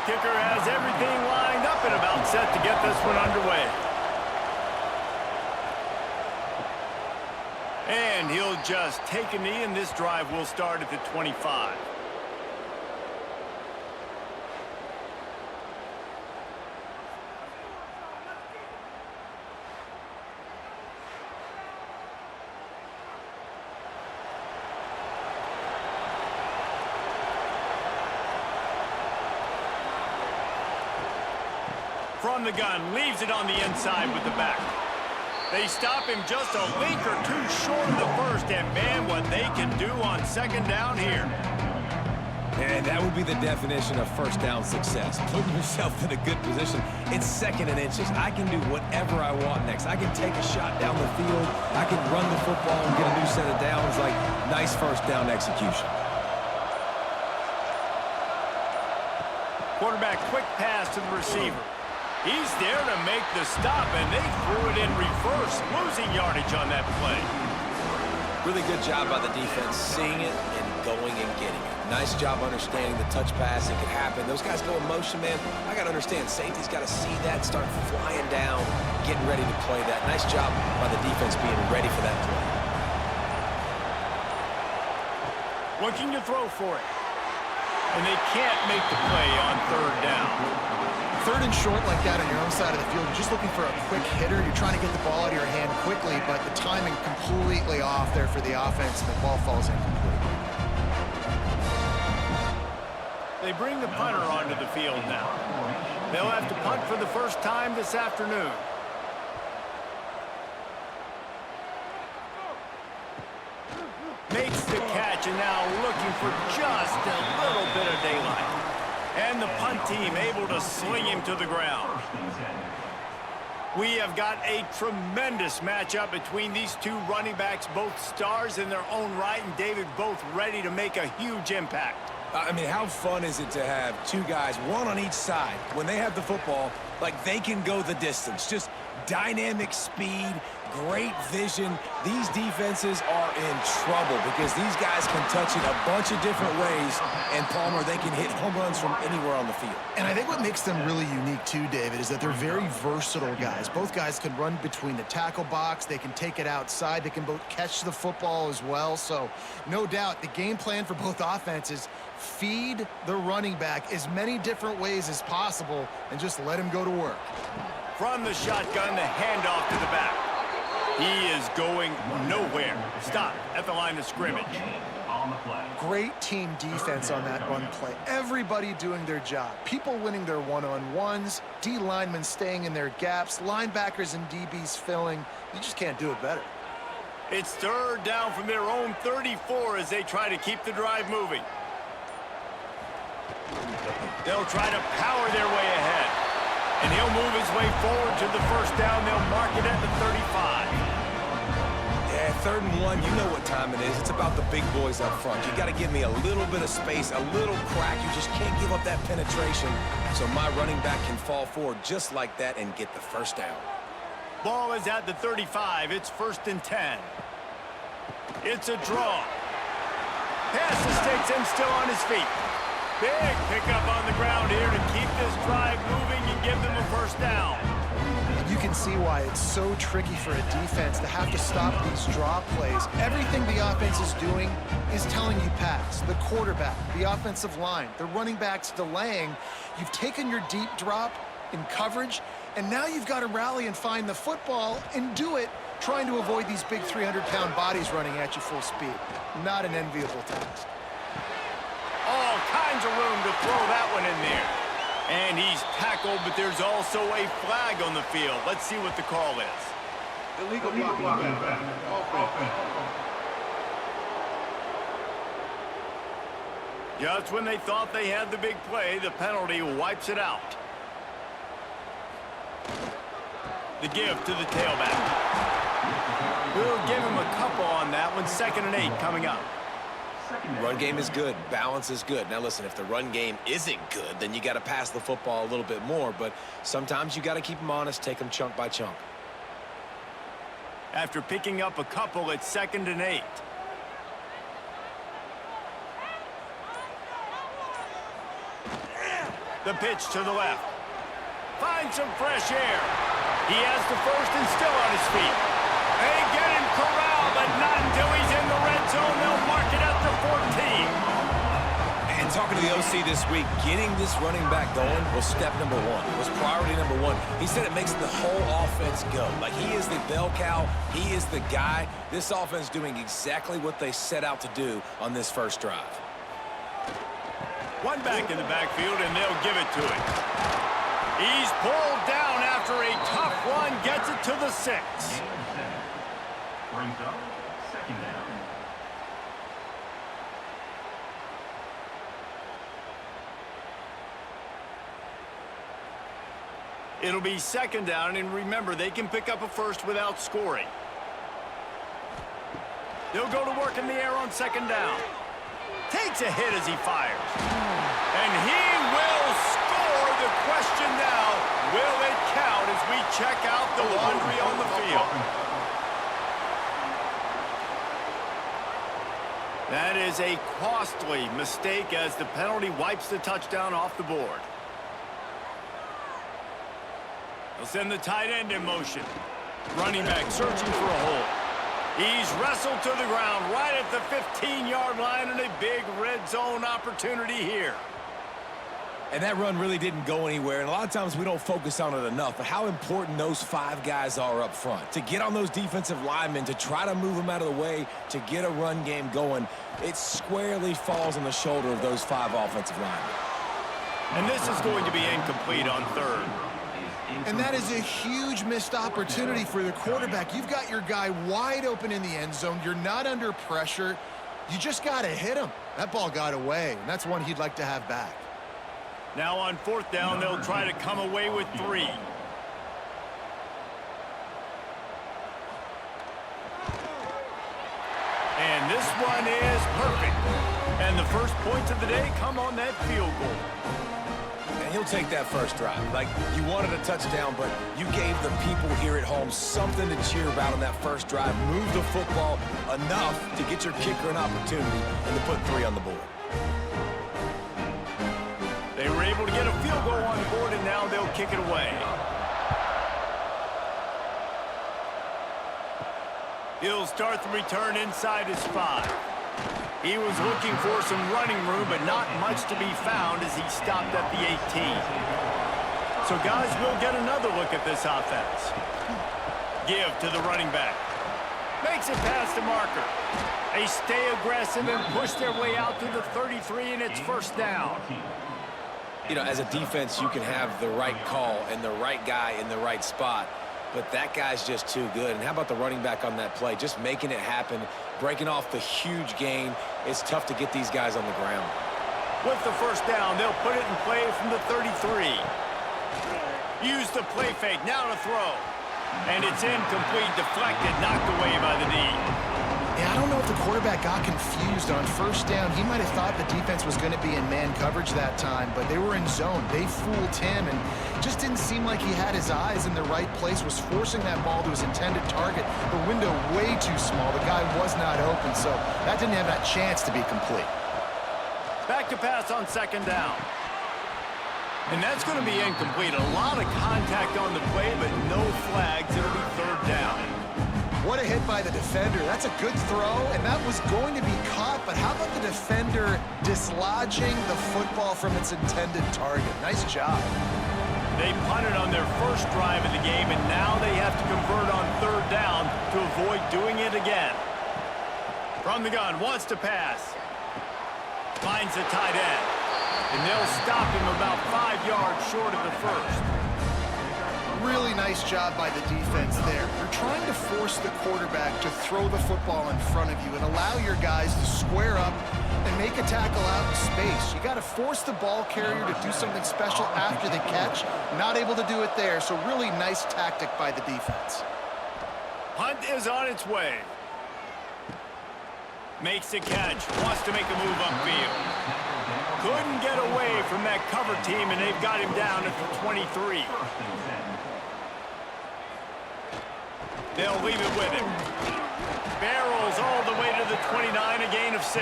kicker has everything lined up and about set to get this one underway. And he'll just take a knee, and this drive will start at the 25. From the gun, leaves it on the inside with the back. They stop him just a link or two short of the first, and man, what they can do on second down here. And that would be the definition of first down success. Putting yourself in a good position. It's second and inches. I can do whatever I want next. I can take a shot down the field. I can run the football and get a new set of downs. Like, nice first down execution. Quarterback, quick pass to the receiver. He's there to make the stop, and they threw it in reverse, losing yardage on that play. Really good job by the defense, seeing it and going and getting it. Nice job understanding the touch pass. It could happen. Those guys go in motion, man. I got to understand, safety's got to see that, start flying down, getting ready to play that. Nice job by the defense being ready for that play. Looking to throw for it. And they can't make the play on third down. Third and short like that on your own side of the field, you're just looking for a quick hitter. You're trying to get the ball out of your hand quickly, but the timing completely off there for the offense, and the ball falls incomplete. They bring the punter onto the field now. They'll have to punt for the first time this afternoon. Makes the catch, and now looking for just a little bit of daylight. And the punt team able to sling him to the ground. We have got a tremendous matchup between these two running backs, both stars in their own right, and David, both ready to make a huge impact. I mean, how fun is it to have two guys, one on each side, when they have the football, like they can go the distance. Just dynamic speed, great vision. These defenses are in trouble because these guys can touch it a bunch of different ways, and Palmer, they can hit home runs from anywhere on the field. And I think what makes them really unique too, David, is that they're very versatile guys. Both guys can run between the tackle box. They can take it outside. They can both catch the football as well. So no doubt the game plan for both offenses, feed the running back as many different ways as possible and just let him go to work. From the shotgun, the handoff to the back. He is going nowhere. Stop at the line of scrimmage. Great team defense on that run play. Everybody doing their job. People winning their one-on-ones, D linemen staying in their gaps, linebackers and DBs filling. You just can't do it better. It's third down from their own 34 as they try to keep the drive moving. They'll try to power their way ahead. And he'll move his way forward to the first down. They'll mark it at the 35. Yeah, 3rd and 1, you know what time it is. It's about the big boys up front. You got to give me a little bit of space, a little crack. You just can't give up that penetration. So my running back can fall forward just like that and get the first down. Ball is at the 35. It's 1st and 10. It's a draw. Passes takes him still on his feet. Big pickup on the ground here to keep this drive moving and give them a first down. You can see why it's so tricky for a defense to have to stop these draw plays. Everything the offense is doing is telling you pass. The quarterback, the offensive line, the running backs delaying. You've taken your deep drop in coverage, and now you've got to rally and find the football and do it, trying to avoid these big 300-pound bodies running at you full speed. Not an enviable task. All kinds of room to throw that one in there. And he's tackled, but there's also a flag on the field. Let's see what the call is. Illegal blocking. Just when they thought they had the big play, the penalty wipes it out. The give to the tailback. We'll give him a couple on that one. 2nd and 8 coming up. Run game is good. Balance is good. Now, listen, if the run game isn't good, then you got to pass the football a little bit more. But sometimes you got to keep them honest, take them chunk by chunk. After picking up a couple, it's 2nd and 8. The pitch to the left. Finds some fresh air. He has the first and still on his feet. They get him corralled, but not until he's in the red zone. They'll mark it at the 14. And talking to the OC this week, getting this running back going was step number one. It was priority number one. He said it makes the whole offense go. Like, he is the bell cow. He is the guy. This offense doing exactly what they set out to do on this first drive. One back in the backfield, and they'll give it to him. He's pulled down after a tough run, gets it to the 6. Brings up second down. It'll be second down, and remember, they can pick up a first without scoring. They'll go to work in the air on second down. Takes a hit as he fires. And he will score. The question now, will it count as we check out the laundry on the field? That is a costly mistake as the penalty wipes the touchdown off the board. They'll send the tight end in motion. Running back searching for a hole. He's wrestled to the ground right at the 15-yard line, and a big red zone opportunity here. And that run really didn't go anywhere, and a lot of times we don't focus on it enough, but how important those 5 guys are up front. To get on those defensive linemen, to try to move them out of the way, to get a run game going, it squarely falls on the shoulder of those 5 offensive linemen. And this is going to be incomplete on third. And that is a huge missed opportunity for the quarterback. You've got your guy wide open in the end zone. You're not under pressure. You just got to hit him. That ball got away, and that's one he'd like to have back. Now on fourth down, they'll try to come away with 3. And this one is perfect. And the first points of the day come on that field goal. And he'll take that first drive. Like, you wanted a touchdown, but you gave the people here at home something to cheer about on that first drive. Move the football enough to get your kicker an opportunity and to put 3 on the board. They were able to get a field goal on the board, and now they'll kick it away. He'll start the return inside his 5. He was looking for some running room, but not much to be found as he stopped at the 18. So, guys, we'll get another look at this offense. Give to the running back. Makes it past the marker. They stay aggressive and push their way out to the 33, and it's first down. You know, as a defense, you can have the right call and the right guy in the right spot, but that guy's just too good. And how about the running back on that play? Just making it happen, breaking off the huge gain. It's tough to get these guys on the ground. With the first down, they'll put it in play from the 33. Use the play fake, now to throw. And it's incomplete, deflected, knocked away by the knee. Yeah, I don't know if the quarterback got confused on first down. He might have thought the defense was going to be in man coverage that time, but they were in zone. They fooled him and just didn't seem like he had his eyes in the right place, was forcing that ball to his intended target. The window way too small. The guy was not open, so that didn't have that chance to be complete. Back to pass on second down. And that's going to be incomplete. A lot of contact on the play, but no flags. It'll be third down. What a hit by the defender. That's a good throw, and that was going to be caught, but how about the defender dislodging the football from its intended target? Nice job. They punted on their first drive of the game, and now they have to convert on third down to avoid doing it again. From the gun, wants to pass. Finds the tight end. And they'll stop him about 5 yards short of the first. Really nice job by the defense there. You're trying to force the quarterback to throw the football in front of you and allow your guys to square up and make a tackle out in space. You got to force the ball carrier to do something special after the catch. Not able to do it there, so really nice tactic by the defense. Hunt is on its way. Makes the catch. Wants to make a move upfield. Couldn't get away from that cover team, and they've got him down at the 23. They'll leave it with him. Barrels all the way to the 29, a gain of 6.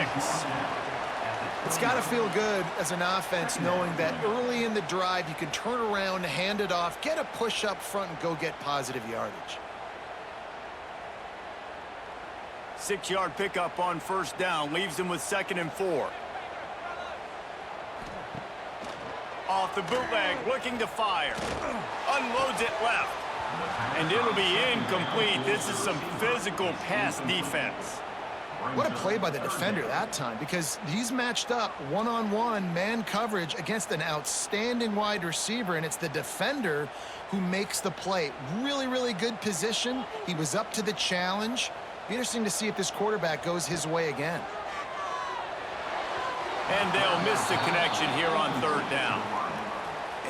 It's got to feel good as an offense knowing that early in the drive you can turn around, hand it off, get a push up front, and go get positive yardage. 6-yard pickup on first down leaves them with 2nd and 4. Off the bootleg, looking to fire. Unloads it left. And it'll be incomplete. This is some physical pass defense. What a play by the defender that time, because he's matched up one-on-one man coverage against an outstanding wide receiver, and it's the defender who makes the play. Really, really good position. He was up to the challenge. Be interesting to see if this quarterback goes his way again. And they'll miss the connection here on 3rd down.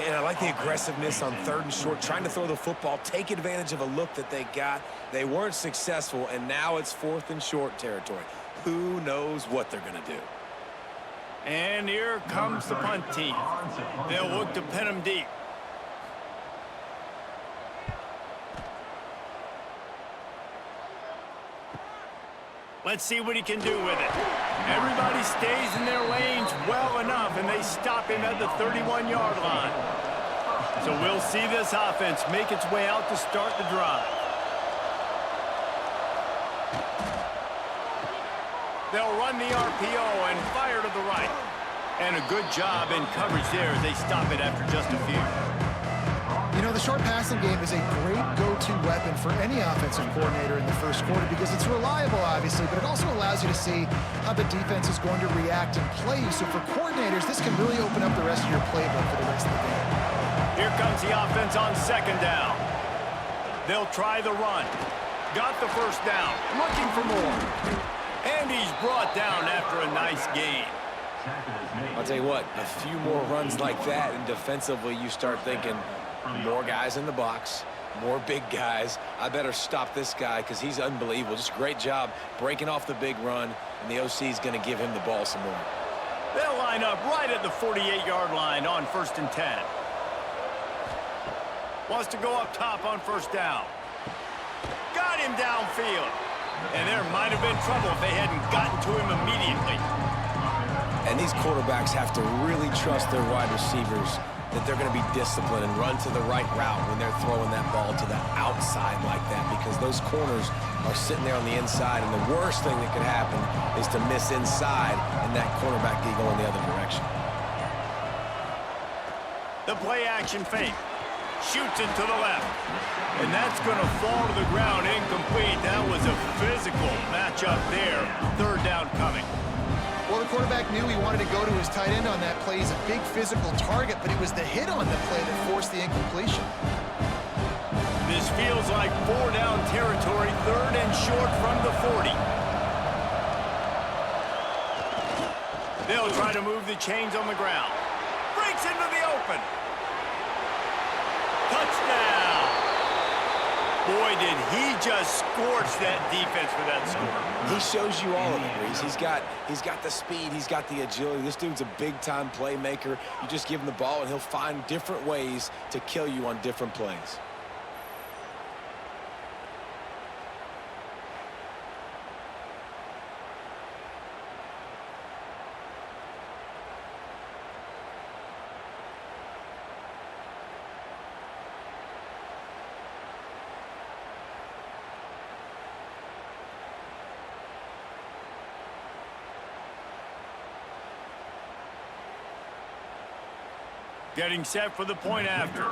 And I like the aggressiveness on 3rd and short, trying to throw the football, take advantage of a look that they got. They weren't successful, and now it's 4th and short territory. Who knows what they're going to do? And here comes the punt team. They'll look to pin them deep. Let's see what he can do with it. Everybody stays in their lanes well enough, and they stop him at the 31-yard line. So we'll see this offense make its way out to start the drive. They'll run the RPO and fire to the right. And a good job in coverage there as they stop it after just a few. You know, the short passing game is a great go-to weapon for any offensive coordinator in the first quarter because it's reliable, obviously, but it also allows you to see how the defense is going to react and play you. So for coordinators, this can really open up the rest of your playbook for the rest of the game. Here comes the offense on 2nd down. They'll try the run. Got the first down. Looking for more. And he's brought down after a nice gain. I'll tell you what, a few more runs like that, and defensively you start thinking, more guys in the box, more big guys. I better stop this guy because he's unbelievable. Just a great job breaking off the big run, and the OC is going to give him the ball some more. They'll line up right at the 48-yard line on 1st and 10. Wants to go up top on 1st down. Got him downfield. And there might have been trouble if they hadn't gotten to him immediately. And these quarterbacks have to really trust their wide receivers that they're going to be disciplined and run to the right route when they're throwing that ball to the outside like that, because those corners are sitting there on the inside, and the worst thing that could happen is to miss inside and that cornerback be going the other direction. The play action fake. Shoots it to the left. And that's going to fall to the ground incomplete. That was a physical matchup there. 3rd down coming. Well, the quarterback knew he wanted to go to his tight end on that play. He's a big physical target, but it was the hit on the play that forced the incompletion. This feels like 4-down territory, 3rd and short from the 40. They'll try to move the chains on the ground. Breaks into the open. Touchdown! Boy, did he just scorch that defense for that score. He shows you all of it, Reese. He's got the speed, he's got the agility. This dude's a big-time playmaker. You just give him the ball, and he'll find different ways to kill you on different plays. Getting set for the point after.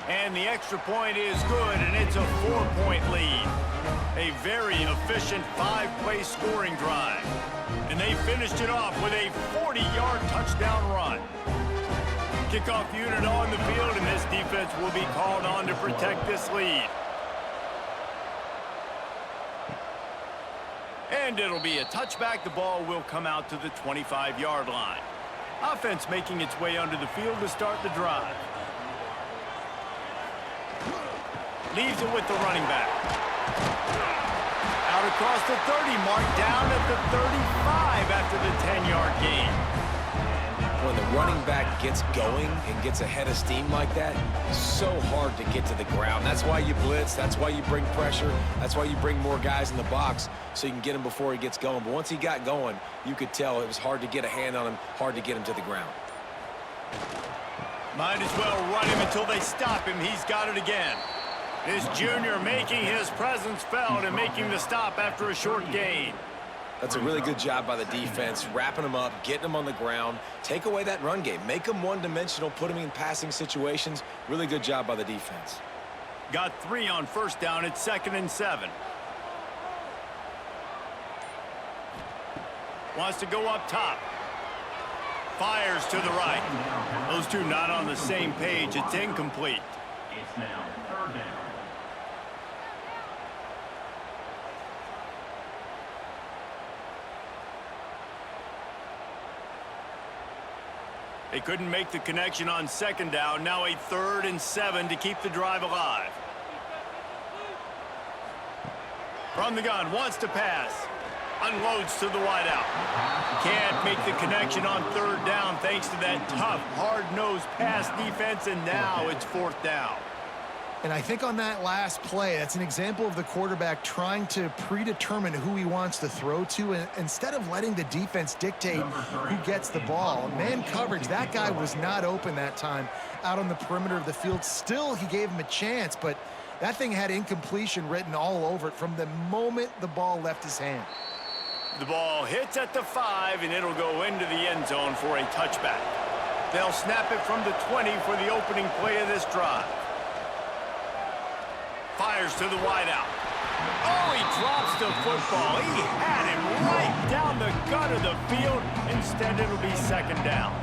And the extra point is good, and it's a 4-point lead. A very efficient 5-play scoring drive. And they finished it off with a 40-yard touchdown run. Kickoff unit on the field, and this defense will be called on to protect this lead. And it'll be a touchback. The ball will come out to the 25-yard line. Offense making its way under the field to start the drive. Leaves it with the running back. Out across the 30, marked down at the 35 after the 10-yard gain. when the running back gets going and gets a head of steam like that, it's so hard to get to the ground. That's why you blitz. That's why you bring pressure. That's why you bring more guys in the box so you can get him before he gets going. But once he got going, you could tell it was hard to get a hand on him, hard to get him to the ground. Might as well run him until they stop him. He's got it again. This junior making his presence felt and making the stop after a short gain. That's a really good job by the defense, wrapping them up, getting them on the ground, take away that run game, make them one-dimensional, put them in passing situations. Really good job by the defense. Got 3 on first down. It's 2nd and 7. Wants to go up top. Fires to the right. Those two not on the same page. It's incomplete. It's now 3rd down. They couldn't make the connection on 2nd down. Now a 3rd and 7 to keep the drive alive. From the gun, wants to pass. Unloads to the wideout. Can't make the connection on 3rd down thanks to that tough, hard-nosed pass defense, and now it's 4th down. And I think on that last play, that's an example of the quarterback trying to predetermine who he wants to throw to, and instead of letting the defense dictate who gets the ball. Man coverage, that guy was not open that time out on the perimeter of the field. Still, he gave him a chance, but that thing had incompletion written all over it from the moment the ball left his hand. The ball hits at the 5, and it'll go into the end zone for a touchback. They'll snap it from the 20 for the opening play of this drive. Fires to the wideout. Oh, he drops the football. He had him right down the gut of the field. Instead, it'll be 2nd down.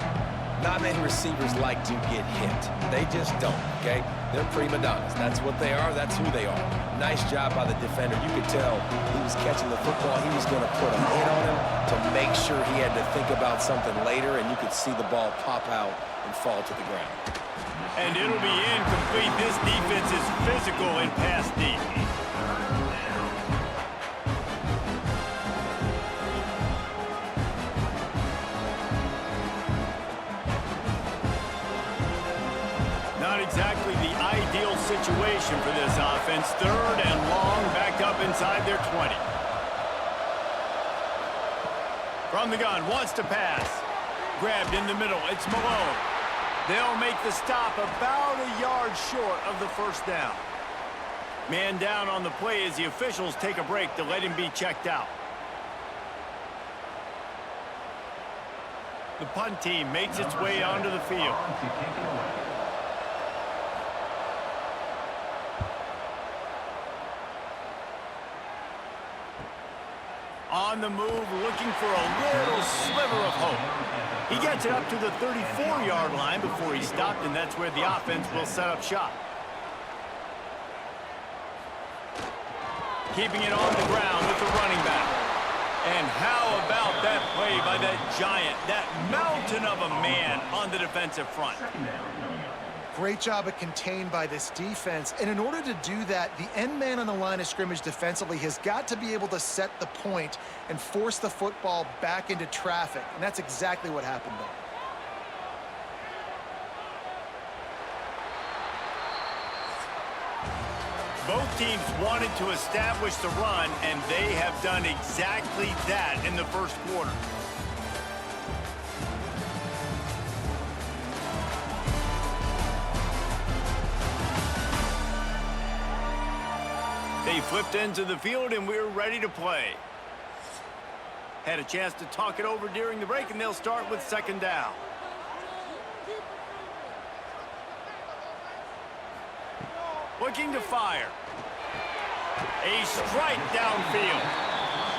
Not many receivers like to get hit. They just don't, okay? They're prima donnas. That's what they are. That's who they are. Nice job by the defender. You could tell he was catching the football. He was going to put a hit on him to make sure he had to think about something later, and you could see the ball pop out and fall to the ground. And it'll be incomplete. This defense is physical in pass deep. Not exactly the ideal situation for this offense. 3rd and long, back up inside their 20. From the gun, wants to pass. Grabbed in the middle. It's Malone. They'll make the stop about a yard short of the 1st down. Man down on the play as the officials take a break to let him be checked out. The punt team makes its way onto the field. On the move, looking for a little sliver of hope. He gets it up to the 34-yard line before he stopped, and that's where the offense will set up shop. Keeping it on the ground with the running back. And how about that play by that giant, that mountain of a man on the defensive front? Great job of contained by this defense. And in order to do that, the end man on the line of scrimmage defensively has got to be able to set the point and force the football back into traffic. And that's exactly what happened there. Both teams wanted to establish the run, and they have done exactly that in the 1st quarter. They flipped into the field, and we're ready to play. Had a chance to talk it over during the break, and they'll start with 2nd down. Looking to fire. A strike downfield.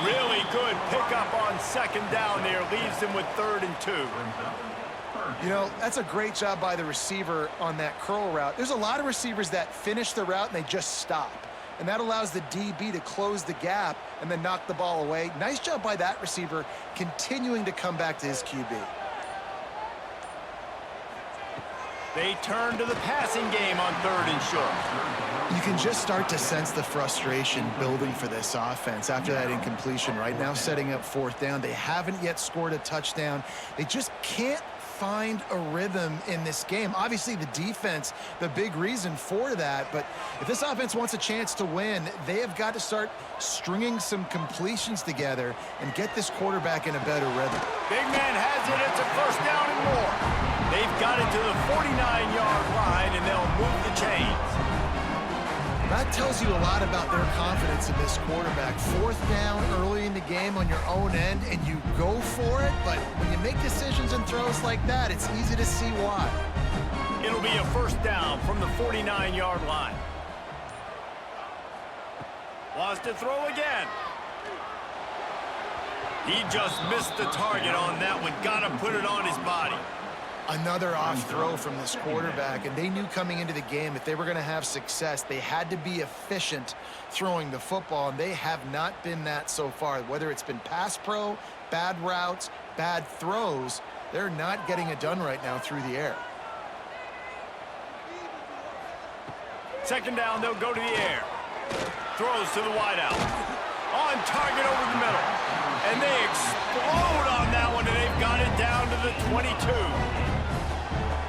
Really good pickup on 2nd down there. Leaves them with 3rd and 2. You know, that's a great job by the receiver on that curl route. There's a lot of receivers that finish the route and they just stop. And that allows the DB to close the gap and then knock the ball away. Nice job by that receiver continuing to come back to his QB. They turn to the passing game on 3rd and short. You can just start to sense the frustration building for this offense after that incompletion. Right now setting up 4th down. They haven't yet scored a touchdown. They just can't find a rhythm in this game. Obviously, the defense, the big reason for that. But if this offense wants a chance to win, they have got to start stringing some completions together and get this quarterback in a better rhythm. Big man has it. It's a first down and more. They've got it to the 49-yard line, and they'll move the chains. That tells you a lot about their confidence in this quarterback. Fourth down early in the game on your own end, and you go for it, but when you make decisions and throws like that, it's easy to see why. It'll be a first down from the 49-yard line. Wants to throw again. He just missed the target on that one. Got to put it on his body. Another off throw from this quarterback, and they knew coming into the game if they were going to have success, they had to be efficient throwing the football, and they have not been that so far. Whether it's been pass pro, bad routes, bad throws, they're not getting it done right now through the air. Second down, they'll go to the air. Throws to the wideout. On target over the middle. And they explode on that one, and they've got it down to the 22.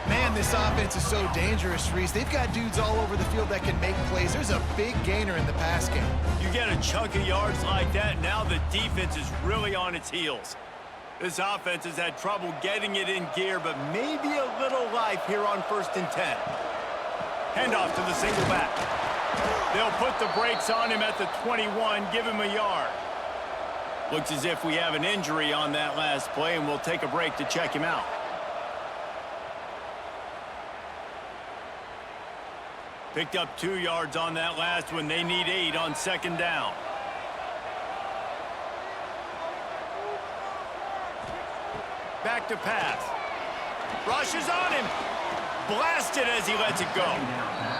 Man, this offense is so dangerous, Reese. They've got dudes all over the field that can make plays. There's a big gainer in the pass game. You get a chunk of yards like that, now the defense is really on its heels. This offense has had trouble getting it in gear, but maybe a little life here on 1st and 10. Handoff to the single back. They'll put the brakes on him at the 21, give him a yard. Looks as if we have an injury on that last play, and we'll take a break to check him out. Picked up 2 yards on that last one. They need 8 on second down. Back to pass. Rushes on him. Blasted as he lets it go.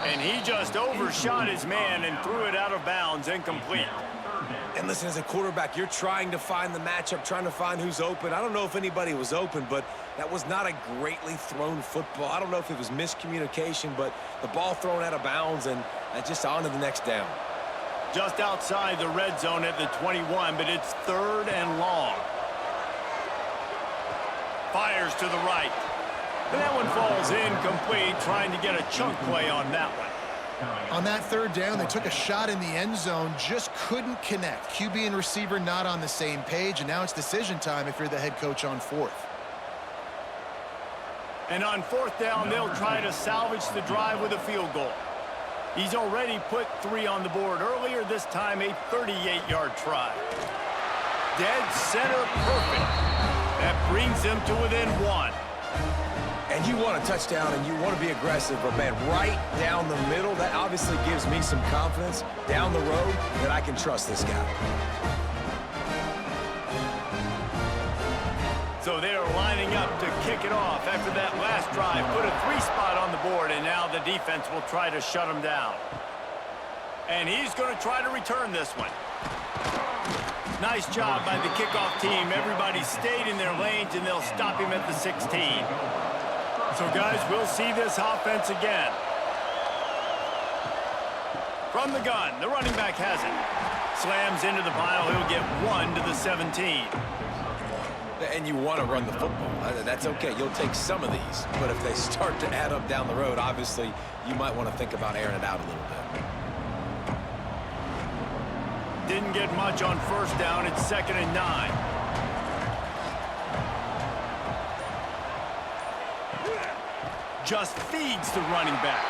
And he just overshot his man and threw it out of bounds, incomplete. And listen, as a quarterback, you're trying to find the matchup, trying to find who's open. I don't know if anybody was open, but that was not a greatly thrown football. I don't know if it was miscommunication, but the ball thrown out of bounds and just on to the next down. Just outside the red zone at the 21, but it's 3rd and long. Fires to the right. And that one falls incomplete, trying to get a chunk play on that one. On that 3rd down, they took a shot in the end zone, just couldn't connect. QB and receiver not on the same page, and now it's decision time if you're the head coach on 4th. And on 4th down, they'll try to salvage the drive with a field goal. He's already put 3 on the board earlier, this time a 38-yard try. Dead center perfect. That brings them to within 1. And you want a touchdown and you want to be aggressive, but man, right down the middle, that obviously gives me some confidence down the road that I can trust this guy. So they're lining up to kick it off after that last drive. Put a 3 spot on the board, and now the defense will try to shut him down. And he's going to try to return this one. Nice job by the kickoff team. Everybody stayed in their lanes, and they'll stop him at the 16. So, guys, we'll see this offense again. From the gun, the running back has it. Slams into the pile. He'll get 1 to the 17. And you want to run the football. That's okay. You'll take some of these. But if they start to add up down the road, obviously, you might want to think about airing it out a little bit. Didn't get much on 1st down. It's 2nd and 9. Just feeds the running back.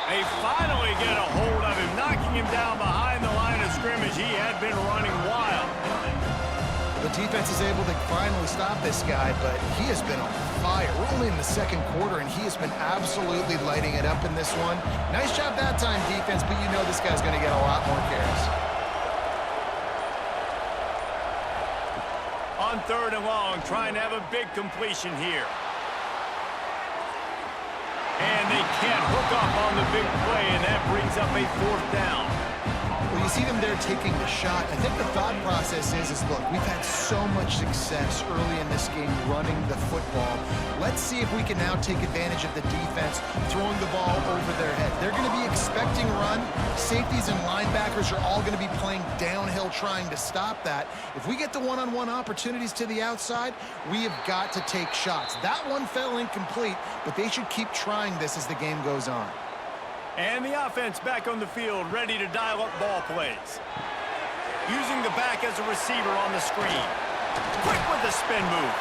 They finally get a hold of him, knocking him down behind the line of scrimmage. He had been running wild. The defense is able to finally stop this guy, but he has been on fire. We're only in the 2nd quarter, and he has been absolutely lighting it up in this one. Nice job that time, defense, but you know this guy's going to get a lot more carries. On 3rd and long, trying to have a big completion here. And they can't hook up on the big play, and that brings up a 4th down. Well, you see them there taking the shot. I think the thought process is look, we've had so much success early in this game running the football. Let's see if we can now take advantage of the defense throwing the ball over their head. They're going to be expecting run. Safeties and linebackers are all going to be playing downhill trying to stop that. If we get the one-on-one opportunities to the outside, we have got to take shots. That one fell incomplete, but they should keep trying this as the game goes on. And the offense back on the field, ready to dial up ball plays. Using the back as a receiver on the screen. Quick with the spin move.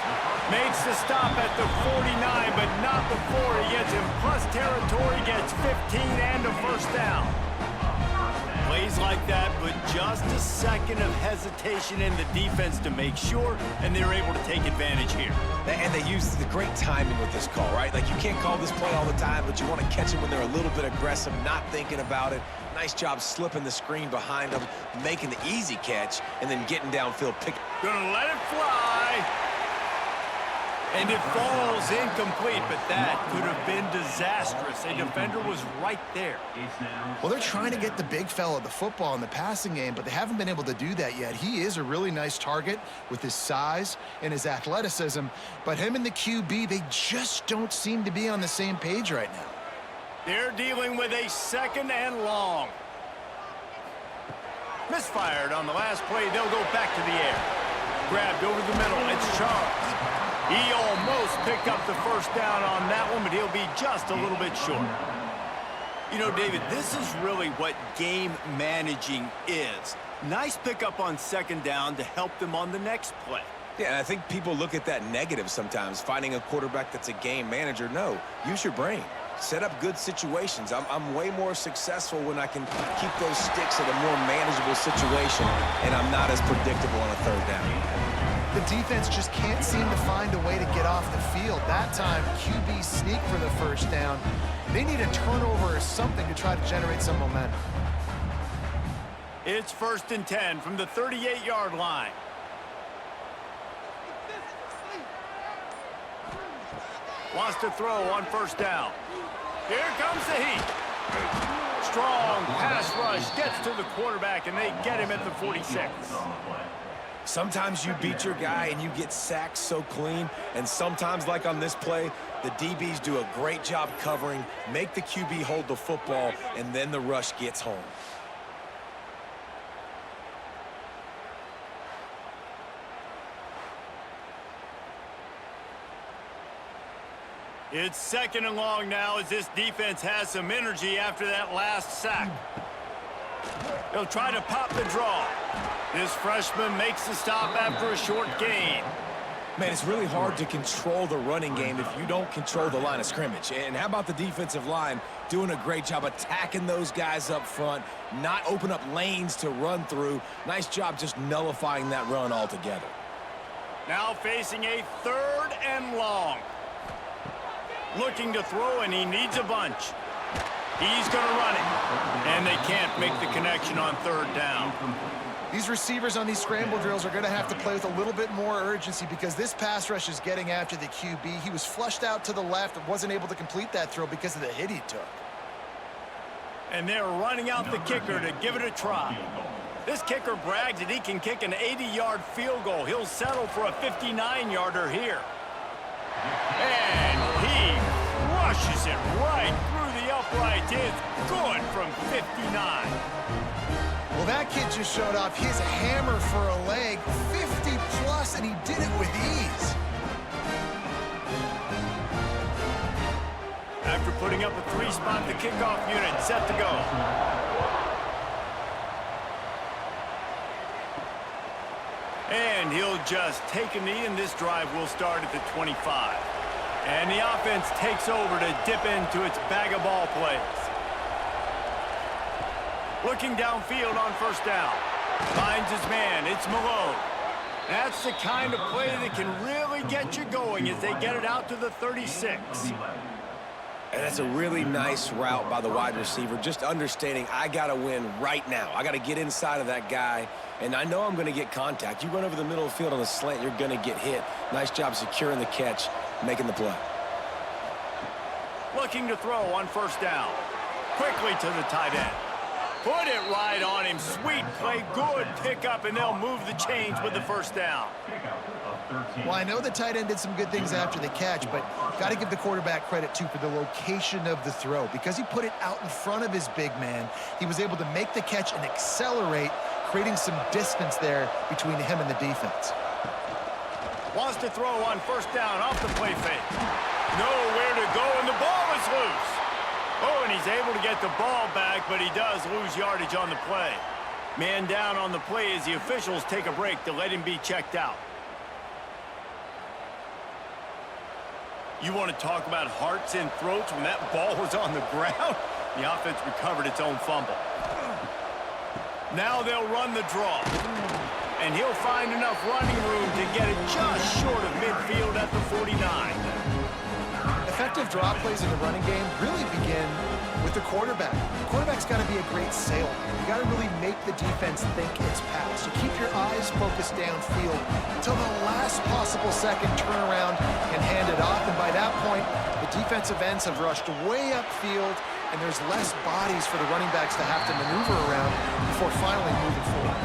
Makes the stop at the 49, but not before he gets in plus territory, gets 15 and a first down. Plays like that, but just a second of hesitation in the defense to make sure, and they're able to take advantage here. And they use the great timing with this call, right? Like, you can't call this play all the time, but you want to catch them when they're a little bit aggressive, not thinking about it. Nice job slipping the screen behind them, making the easy catch, and then getting downfield. Gonna let it fly. And it falls incomplete, but that could have been disastrous. A defender was right there. Well, they're trying to get the big fella the football in the passing game, but they haven't been able to do that yet. He is a really nice target with his size and his athleticism, but him and the QB, they just don't seem to be on the same page right now. They're dealing with a second and long. Misfired on the last play. They'll go back to the air. Grabbed over the middle. It's Charles. He almost picked up the first down on that one, but he'll be just a little bit short. You know, David, this is really what game managing is. Nice pickup on second down to help them on the next play. Yeah, and I think people look at that negative sometimes, finding a quarterback that's a game manager. No, use your brain. Set up good situations. I'm way more successful when I can keep those sticks at a more manageable situation, and I'm not as predictable on a third down. The defense just can't seem to find a way to get off the field. That time, QB sneak for the first down. They need a turnover or something to try to generate some momentum. It's 1st and 10 from the 38-yard line. Wants to throw on first down. Here comes the heat. Strong pass rush gets to the quarterback, and they get him at the 46. Sometimes you beat your guy and you get sacked so clean, and sometimes, like on this play, the DBs do a great job covering, make the QB hold the football, and then the rush gets home. It's second and long now as this defense has some energy after that last sack. They'll try to pop the draw. This freshman makes the stop after a short gain. Man, it's really hard to control the running game if you don't control the line of scrimmage. And how about the defensive line doing a great job attacking those guys up front, not open up lanes to run through. Nice job just nullifying that run altogether. Now facing a 3rd and long. Looking to throw, and he needs a bunch. He's going to run it. And they can't make the connection on 3rd down. These receivers on these scramble drills are going to have to play with a little bit more urgency because this pass rush is getting after the QB. He was flushed out to the left and wasn't able to complete that throw because of the hit he took. And they're running out the kicker to give it a try. This kicker brags that he can kick an 80-yard field goal. He'll settle for a 59-yarder here. And he rushes it right through the uprights. It's good from 59. Well, that kid just showed off his hammer for a leg, 50-plus, and he did it with ease. After putting up a 3-spot, the kickoff unit set to go. And he'll just take a knee, and this drive will start at the 25. And the offense takes over to dip into its bag of ball plays. Looking downfield on first down. Finds his man. It's Malone. That's the kind of play that can really get you going as they get it out to the 36. And that's a really nice route by the wide receiver, just understanding I got to win right now. I got to get inside of that guy, and I know I'm going to get contact. You run over the middle of the field on a slant, you're going to get hit. Nice job securing the catch, making the play. Looking to throw on first down. Quickly to the tight end. Put it right on him. Sweet play, good pickup, and they'll move the chains with the first down. Well, I know the tight end did some good things after the catch, but got to give the quarterback credit, too, for the location of the throw. Because he put it out in front of his big man, he was able to make the catch and accelerate, creating some distance there between him and the defense. Wants to throw on first down off the play fake. Nowhere to go, and the ball is loose. Oh, and he's able to get the ball back, but he does lose yardage on the play. Man down on the play as the officials take a break to let him be checked out. You want to talk about hearts and throats when that ball was on the ground? The offense recovered its own fumble. Now they'll run the draw. And he'll find enough running room to get it just short of midfield at the 49. Effective draw plays in the running game really begin with the quarterback. The quarterback's got to be a great salesman. You got to really make the defense think it's pass. So keep your eyes focused downfield until the last possible second, turn around and hand it off. And by that point, the defensive ends have rushed way upfield, and there's less bodies for the running backs to have to maneuver around before finally moving forward.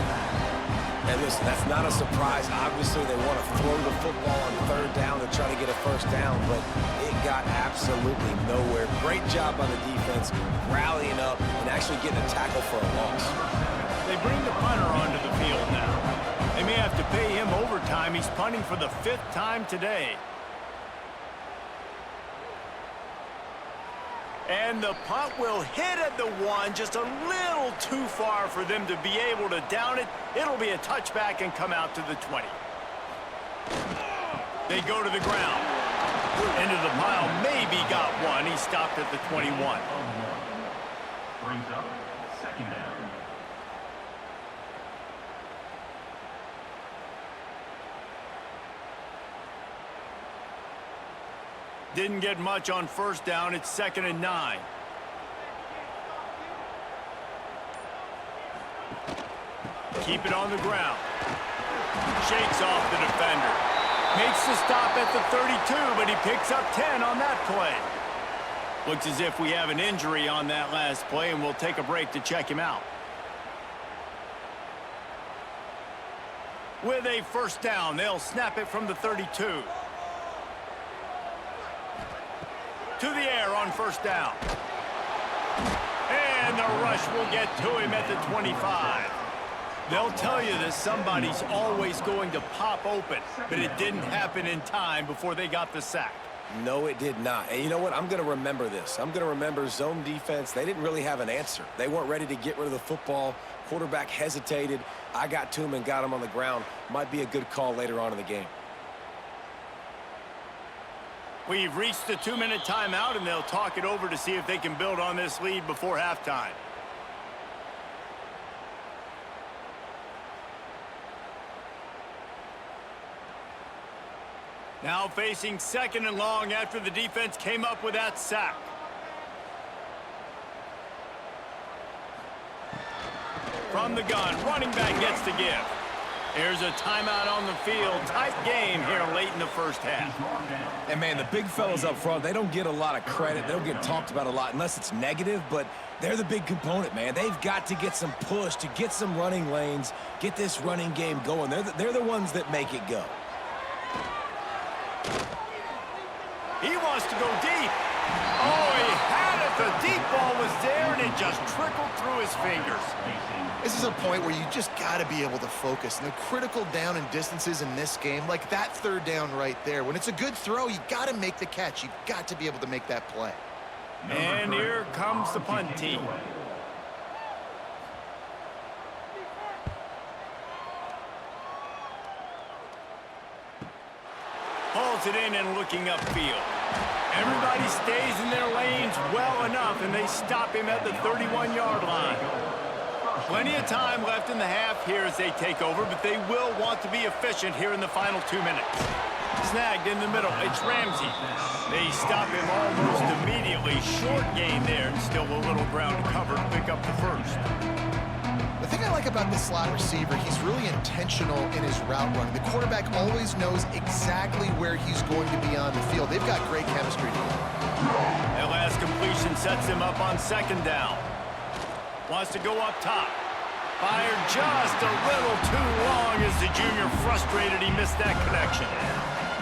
And listen, that's not a surprise. Obviously, they want to throw the football on third down to try to get a first down, but it got absolutely nowhere. Great job by the defense, rallying up and actually getting a tackle for a loss. They bring the punter onto the field now. They may have to pay him overtime. He's punting for the 5th time today. And the punt will hit at the 1, just a little too far for them to be able to down it. It'll be a touchback and come out to the 20. They go to the ground. Into the pile, maybe got one. He stopped at the 21. Brings up second down. Didn't get much on first down. It's 2nd and 9. Keep it on the ground. Shakes off the defender. Makes the stop at the 32, but he picks up 10 on that play. Looks as if we have an injury on that last play, and we'll take a break to check him out. With a first down, they'll snap it from the 32. To the air on first down. And the rush will get to him at the 25. They'll tell you that somebody's always going to pop open, but it didn't happen in time before they got the sack. No, it did not. And you know what? I'm going to remember this. I'm going to remember zone defense. They didn't really have an answer. They weren't ready to get rid of the football. Quarterback hesitated. I got to him and got him on the ground. Might be a good call later on in the game. We've reached the 2-minute timeout, and they'll talk it over to see if they can build on this lead before halftime. Now facing 2nd and long after the defense came up with that sack. From the gun, running back gets to give. Here's a timeout on the field. Tight game here late in the first half. And, man, the big fellas up front, they don't get a lot of credit. They don't get talked about a lot unless it's negative, but they're the big component, man. They've got to get some push, to get some running lanes, get this running game going. They're the ones that make it go. He wants to go deep. Oh, he had it. The deep ball was there, and it just trickled through his fingers. This is a point where you just got to be able to focus. And the critical down and distances in this game, like that third down right there, when it's a good throw, you got to make the catch. You got to be able to make that play. And here comes the punt team. Hauls it in and looking upfield. Everybody stays in their lanes well enough, and they stop him at the 31-yard line. Plenty of time left in the half here as they take over, but they will want to be efficient here in the final 2 minutes. Snagged in the middle. It's Ramsey. They stop him almost immediately. Short gain there, and still a little ground to cover to pick up the first. The thing I like about this slot receiver, he's really intentional in his route running. The quarterback always knows exactly where he's going to be on the field. They've got great chemistry together. That last completion sets him up on 2nd down. Wants to go up top. Fired just a little too long as the junior frustrated he missed that connection.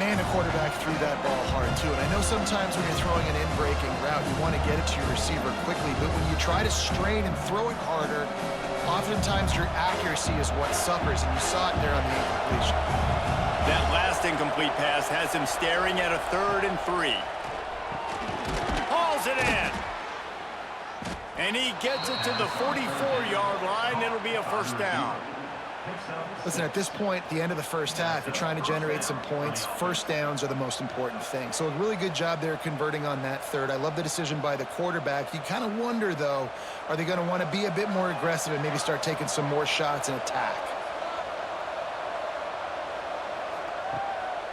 Man, the quarterback threw that ball hard, too. And I know sometimes when you're throwing an in-breaking route, you want to get it to your receiver quickly. But when you try to strain and throw it harder, oftentimes your accuracy is what suffers. And you saw it there on the incompletion. That last incomplete pass has him staring at a 3rd and 3. Hauls it in. And he gets it to the 44-yard line. It'll be a first down. Listen, at this point, the end of the first half, you're trying to generate some points. First downs are the most important thing. So a really good job there converting on that 3rd. I love the decision by the quarterback. You kind of wonder, though, are they going to want to be a bit more aggressive and maybe start taking some more shots and attack?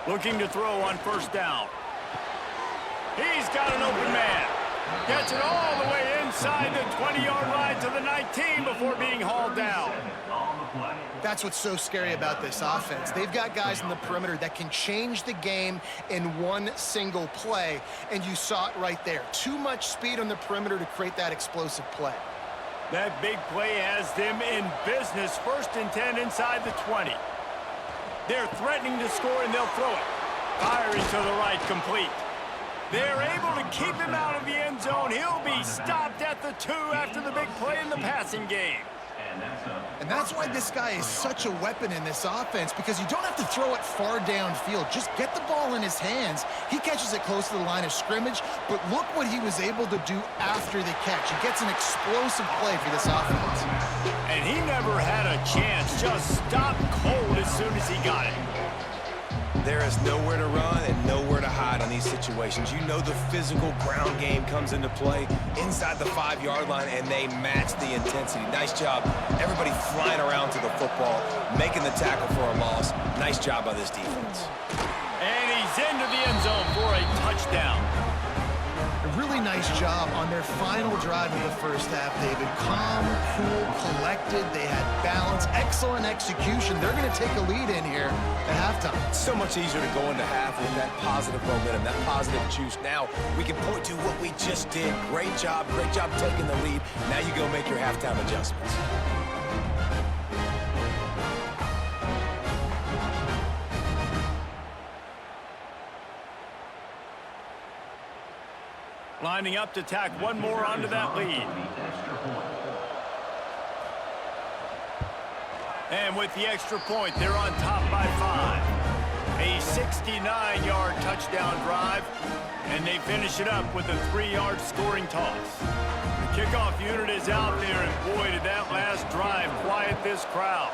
Looking to throw on first down. He's got an open man. Gets it all the way inside the 20-yard line to the 19 before being hauled down. That's what's so scary about this offense. They've got guys in the perimeter that can change the game in one single play, and you saw it right there. Too much speed on the perimeter to create that explosive play. That big play has them in business. 1st and 10 inside the 20. They're threatening to score, and they'll throw it. Firing to the right, complete. They're able to keep him out of the end zone. He'll be stopped at the 2 after the big play in the passing game. And that's why this guy is such a weapon in this offense, because you don't have to throw it far downfield. Just get the ball in his hands. He catches it close to the line of scrimmage, but look what he was able to do after the catch. He gets an explosive play for this offense. And he never had a chance. Just stopped cold as soon as he got it. There is nowhere to run and nowhere to hide on these situations. You know the physical ground game comes into play inside the 5-yard line, and they match the intensity. Nice job. Everybody flying around to the football, making the tackle for a loss. Nice job by this defense. And he's into the end zone for a touchdown. A really nice job on their final drive of the first half, David. Calm, cool, collected. They had balance, excellent execution. They're going to take a lead in here at halftime. It's so much easier to go into half with that positive momentum, that positive juice. Now we can point to what we just did. Great job taking the lead. Now you go make your halftime adjustments. Lining up to tack one more onto that lead. And with the extra point, they're on top by 5. A 69-yard touchdown drive, and they finish it up with a 3-yard scoring toss. The kickoff unit is out there, and boy, did that last drive quiet this crowd.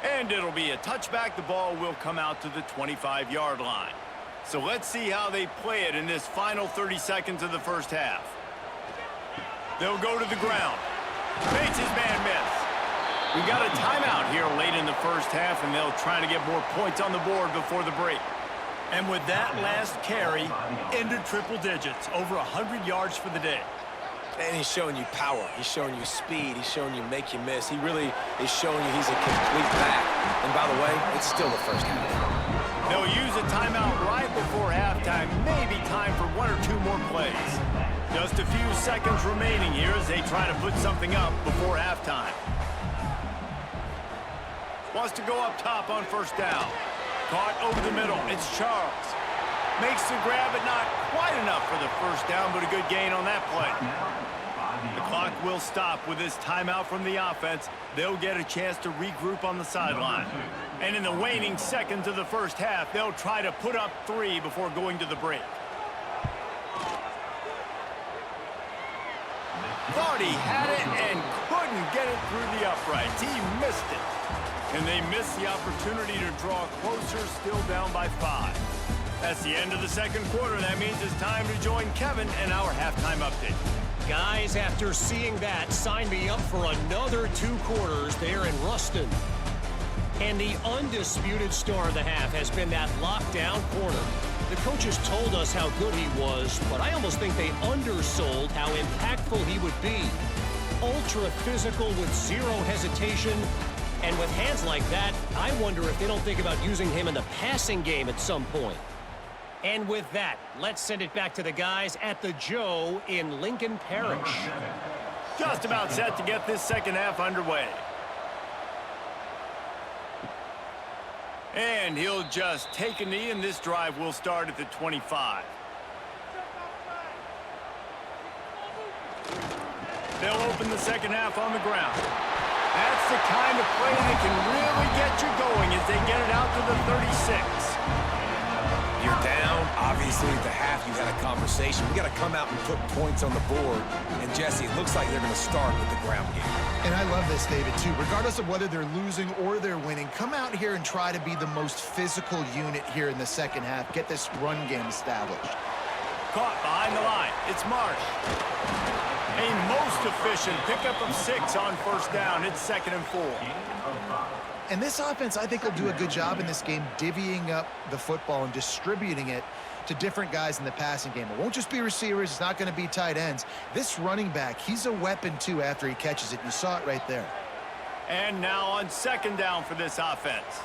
And it'll be a touchback. The ball will come out to the 25-yard line. So let's see how they play it in this final 30 seconds of the first half. They'll go to the ground. Makes his man miss. We got a timeout here late in the first half, and they'll try to get more points on the board before the break. And with that last carry, into triple digits, over 100 yards for the day. And he's showing you power. He's showing you speed. He's showing you make you miss. He really is showing you he's a complete back. And by the way, it's still the first half. They'll use a timeout right before halftime. Maybe time for 1 or 2 more plays. Just a few seconds remaining here as they try to put something up before halftime. Wants to go up top on first down. Caught over the middle. It's Charles. Makes the grab, but not quite enough for the first down, but a good gain on that play. The clock will stop with this timeout from the offense. They'll get a chance to regroup on the sideline. And in the waning seconds of the first half, they'll try to put up 3 before going to the break. Thought he had it and couldn't get it through the uprights. He missed it. And they missed the opportunity to draw closer, still down by 5. That's the end of the second quarter. That means it's time to join Kevin and our halftime update. Guys, after seeing that, sign me up for another 2 quarters there in Ruston. And the undisputed star of the half has been that lockdown corner. The coaches told us how good he was, but I almost think they undersold how impactful he would be. Ultra physical with 0 hesitation. And with hands like that, I wonder if they don't think about using him in the passing game at some point. And with that, let's send it back to the guys at the Joe in Lincoln Parish. Just about set to get this second half underway. And he'll just take a knee, and this drive will start at the 25. They'll open the second half on the ground. That's the kind of play that can really get you going as they get it out to the 36. You're down. Obviously, at the half, you had a conversation. We got to come out and put points on the board. And, Jesse, it looks like they're going to start with the ground game. And I love this, David, too. Regardless of whether they're losing or they're winning, come out here and try to be the most physical unit here in the second half. Get this run game established. Caught behind the line. It's Marsh. A most efficient pickup of 6 on first down. It's 2nd and 4. And this offense, I think, will do a good job in this game divvying up the football and distributing it to different guys in the passing game. It won't just be receivers. It's not going to be tight ends. This running back, he's a weapon, too, after he catches it. You saw it right there. And now on 2nd down for this offense.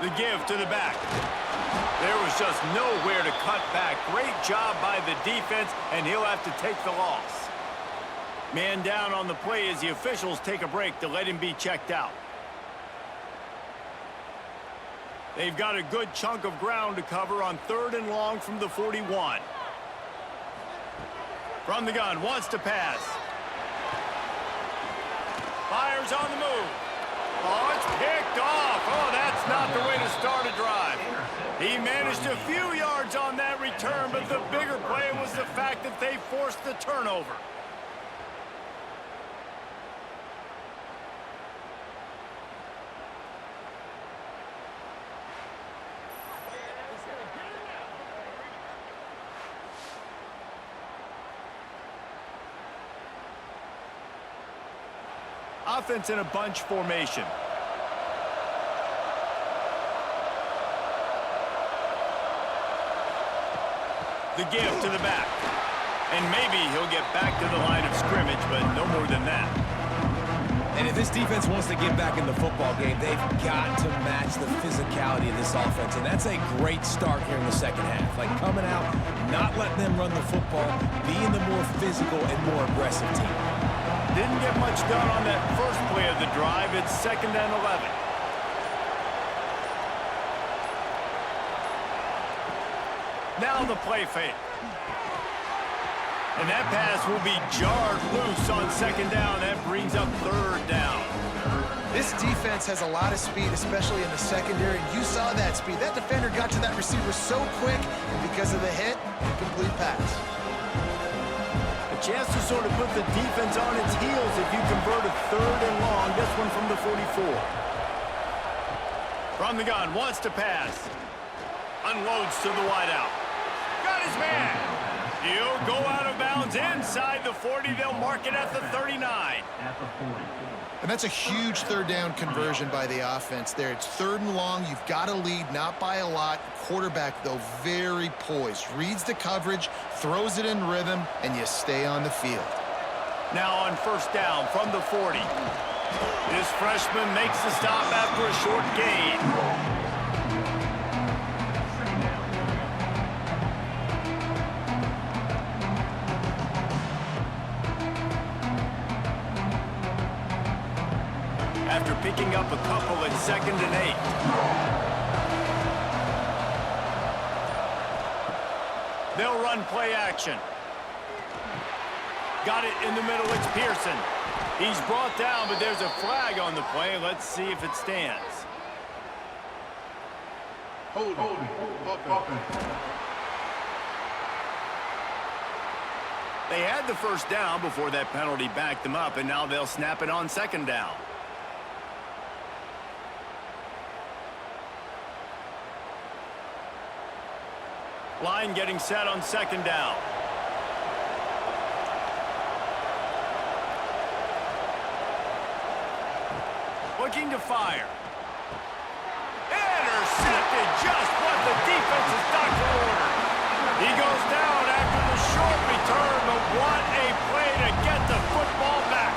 The give to the back. There was just nowhere to cut back. Great job by the defense, and he'll have to take the loss. Man down on the play as the officials take a break to let him be checked out. They've got a good chunk of ground to cover on 3rd and long from the 41. From the gun, wants to pass. Fires on the move. Oh, it's picked off. Oh, that's not the way to start a drive. He managed a few yards on that return, but the bigger play was the fact that they forced the turnover. Offense in a bunch formation. The give to the back. And maybe he'll get back to the line of scrimmage, but no more than that. And if this defense wants to get back in the football game, they've got to match the physicality of this offense. And that's a great start here in the second half. Like coming out, not letting them run the football, being the more physical and more aggressive team. Didn't get much done on that first play of the drive. It's 2nd and 11. Now the play fake. And that pass will be jarred loose on 2nd down. That brings up 3rd down. This defense has a lot of speed, especially in the secondary. You saw that speed. That defender got to that receiver so quick, and because of the hit, incomplete pass. A chance to sort of put the defense on its heels if you convert a 3rd and long. This one from the 44. From the gun, wants to pass. Unloads to the wideout. Got his man. He'll go out of bounds inside the 40. They'll mark it at the 39. And that's a huge 3rd down conversion by the offense there. It's 3rd and long. You've got to lead, not by a lot. Quarterback, though, very poised. Reads the coverage, throws it in rhythm, and you stay on the field. Now on 1st down from the 40. This freshman makes the stop after a short gain. After picking up a couple at 2nd and 8. They'll run play action. Got it in the middle. It's Pearson. He's brought down, but there's a flag on the play. Let's see if it stands. Hold. They had the first down before that penalty backed them up, and now they'll snap it on 2nd down. Line getting set on 2nd down. Looking to fire. Intercepted, just what the defense is doctor ordered. He goes down after the short return, but what a play to get the football back.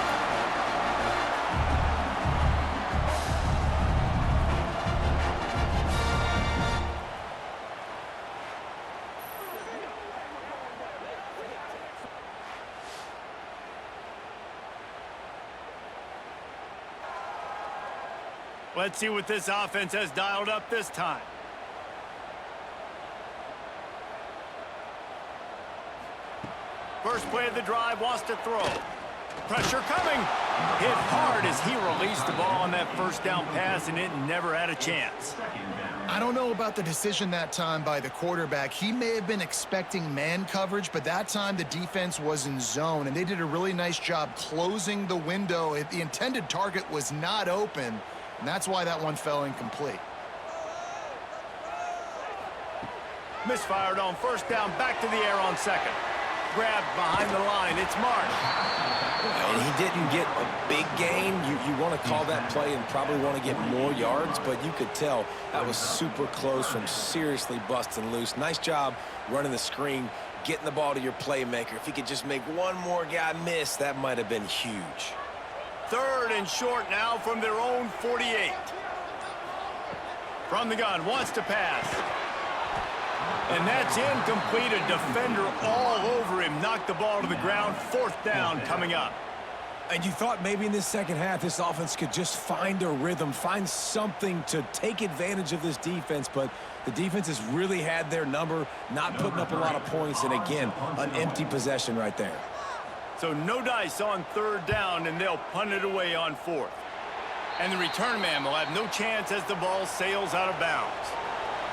Let's see what this offense has dialed up this time. First play of the drive, wants to throw. Pressure coming. Hit hard as he released the ball on that first down pass, and it never had a chance. I don't know about the decision that time by the quarterback. He may have been expecting man coverage, but that time the defense was in zone, and they did a really nice job closing the window. The intended target was not open, and that's why that one fell incomplete. Misfired on first down, back to the air on second. Grabbed behind the line, it's Marsh. And he didn't get a big gain. You want to call that play and probably want to get more yards, but you could tell that was super close from seriously busting loose. Nice job running the screen, getting the ball to your playmaker. If he could just make one more guy miss, that might have been huge. Third and short now from their own 48. From the gun, wants to pass. And that's incomplete. A defender all over him. Knocked the ball to the ground. Fourth down coming up. And you thought maybe in this second half this offense could just find a rhythm, find something to take advantage of this defense, but the defense has really had their number, not putting up a lot of points, and again, an empty possession right there. So no dice on third down, and they'll punt it away on fourth. And the return man will have no chance as the ball sails out of bounds.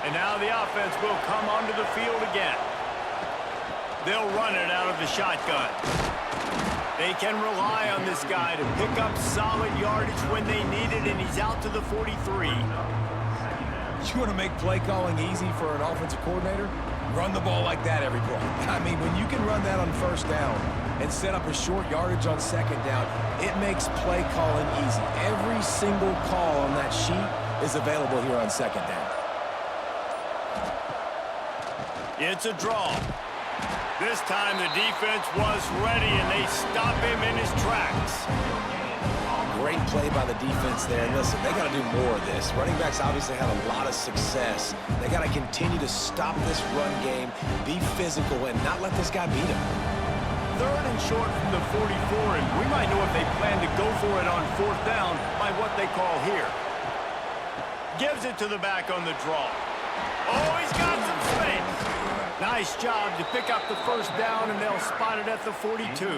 And now the offense will come onto the field again. They'll run it out of the shotgun. They can rely on this guy to pick up solid yardage when they need it, and he's out to the 43. You want to make play calling easy for an offensive coordinator? Run the ball like that every play. I mean, when you can run that on first down and set up a short yardage on second down, it makes play calling easy. Every single call on that sheet is available here on second down. It's a draw. This time the defense was ready, and they stop him in his tracks. Great play by the defense there. And listen, they got to do more of this. Running backs obviously had a lot of success. They got to continue to stop this run game, be physical, and not let this guy beat him. Third and short from the 44, and we might know if they plan to go for it on fourth down by what they call here. Gives it to the back on the draw. Oh, he's got some space. Nice job to pick up the first down, and they'll spot it at the 42.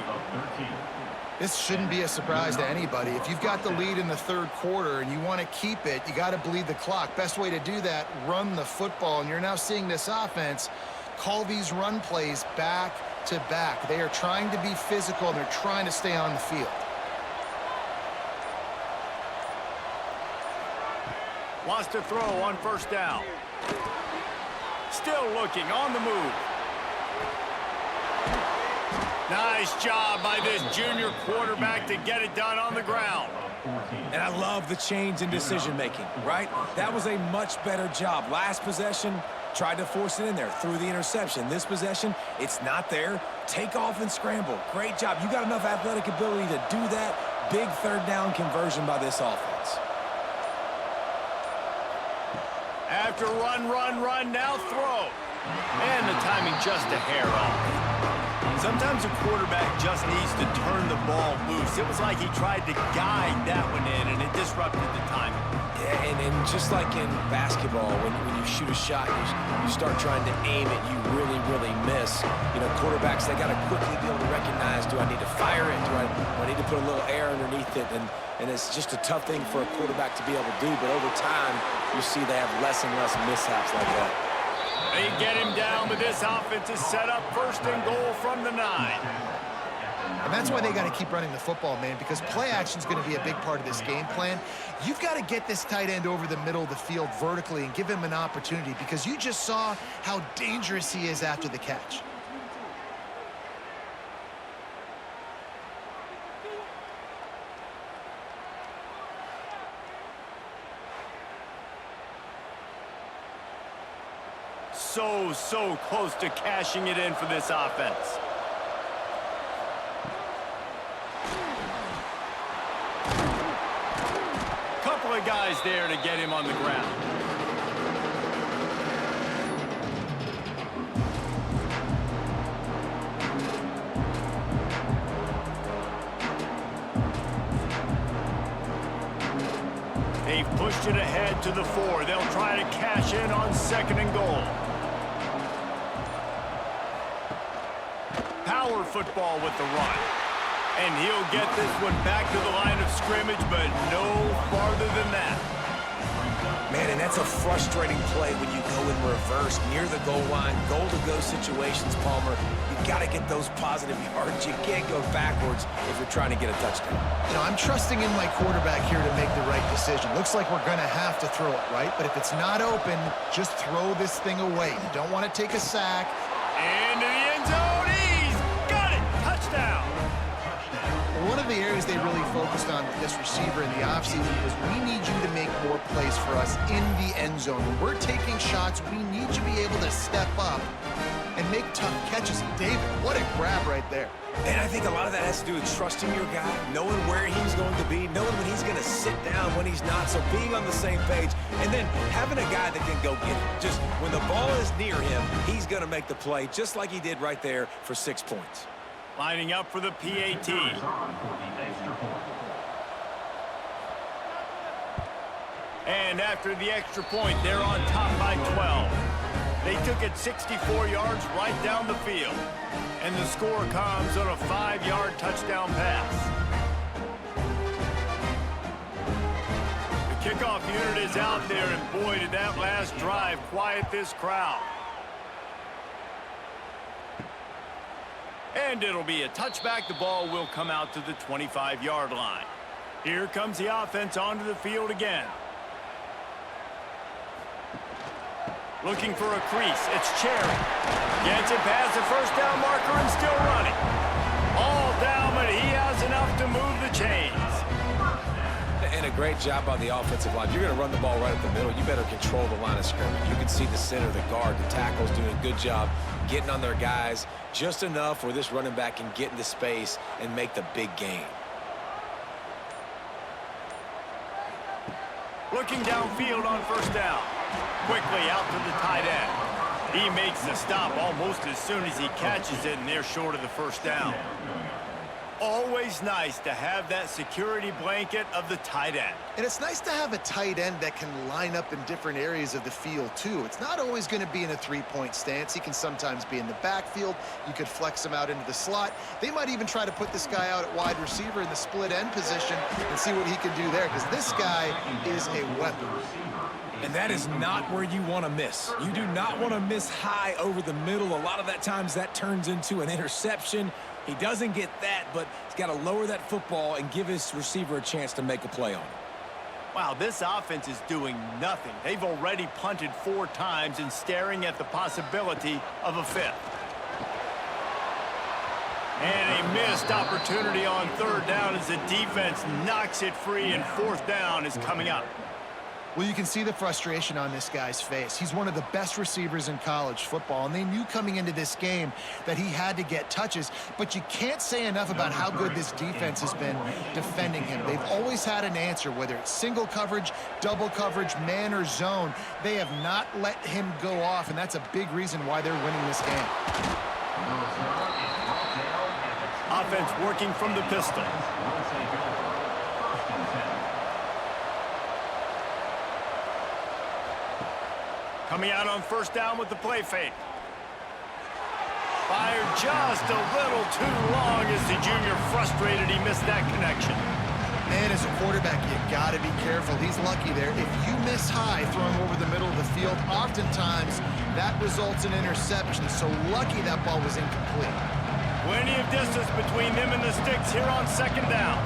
This shouldn't be a surprise to anybody. If you've got the lead in the third quarter and you want to keep it, you got to bleed the clock. Best way to do that, run the football. And you're now seeing this offense call these run plays back to back. They are trying to be physical, and they're trying to stay on the field. Wants to throw on first down. Still looking on the move. Nice job by this junior quarterback to get it done on the ground. And I love the change in decision-making, right? That was a much better job. Last possession, tried to force it in there, threw the interception. This possession, it's not there. Take off and scramble. Great job. You got enough athletic ability to do that. Big third down conversion by this offense. After run, now throw. And the timing just a hair off. Sometimes a quarterback just needs to turn the ball loose. It was like he tried to guide that one in, and it disrupted the timing. Yeah, and just like in basketball, when you shoot a shot, you start trying to aim it, you really miss. You know, quarterbacks, they got to quickly be able to recognize, do I need to fire it? Do I need to put a little air underneath it? And it's just a tough thing for a quarterback to be able to do, but over time, you see they have less and less mishaps like that. They get him down, but this offense is set up first and goal from the 9. And that's why they got to keep running the football, man, because play action is going to be a big part of this game plan. You've got to get this tight end over the middle of the field vertically and give him an opportunity, because you just saw how dangerous he is after the catch. So close to cashing it in for this offense. Couple of guys there to get him on the ground. They They've pushed it ahead to the 4. They'll try to cash in on 2nd and goal. Power football with the run. And he'll get this one back to the line of scrimmage, but no farther than that. Man, and that's a frustrating play when you go in reverse near the goal line, goal-to-go situations, Palmer. You've got to get those positive yards. You can't go backwards if you're trying to get a touchdown. You know, I'm trusting in my quarterback here to make the right decision. Looks like we're going to have to throw it, right? But if it's not open, just throw this thing away. You don't want to take a sack. Into the end zone. He's got it. Touchdown. One of the areas they really focused on with this receiver in the offseason was we need you to make more plays for us in the end zone. When we're taking shots, we need you to be able to step up and make tough catches. David, what a grab right there. And I think a lot of that has to do with trusting your guy, knowing where he's going to be, knowing when he's going to sit down, when he's not, so being on the same page, and then having a guy that can go get it. Just when the ball is near him, he's going to make the play, just like he did right there for 6 points. Lining up for the PAT. And after the extra point, they're on top by 12. They took it 64 yards right down the field. And the score comes on a 5-yard touchdown pass. The kickoff unit is out there, and boy, did that last drive quiet this crowd. And it'll be a touchback. The ball will come out to the 25-yard line. Here comes the offense onto the field again. Looking for a crease. It's Cherry. Gets it past the first down marker and still running. All down, but he has enough to move the chains. And a great job on the offensive line. You're going to run the ball right up the middle. You better control the line of scrimmage. You can see the center, the guard, the tackles doing a good job getting on their guys just enough where this running back can get into space and make the big gain. Looking downfield on first down. Quickly out to the tight end. He makes the stop almost as soon as he catches it, and they're short of the first down. Always nice to have that security blanket of the tight end. And it's nice to have a tight end that can line up in different areas of the field, too. It's not always going to be in a three-point stance. He can sometimes be in the backfield. You could flex him out into the slot. They might even try to put this guy out at wide receiver in the split end position and see what he can do there, because this guy is a weapon. And that is not where you want to miss. You do not want to miss high over the middle. A lot of that times that turns into an interception. He doesn't get that, but he's got to lower that football and give his receiver a chance to make a play on it. Wow, this offense is doing nothing. They've already punted 4 times and staring at the possibility of a 5th. And a missed opportunity on 3rd down as the defense knocks it free, and 4th down is coming up. Well, you can see the frustration on this guy's face. He's one of the best receivers in college football, and they knew coming into this game that he had to get touches, but you can't say enough about how good this defense has been defending him. They've always had an answer, whether it's single coverage, double coverage, man or zone. They have not let him go off, and that's a big reason why they're winning this game. Offense working from the pistol. Coming out on first down with the play fake. Fired just a little too long as the junior frustrated he missed that connection. Man, as a quarterback, you got to be careful. He's lucky there. If you miss high throwing over the middle of the field, oftentimes that results in interception. So lucky that ball was incomplete. Plenty of distance between them and the sticks here on 2nd down.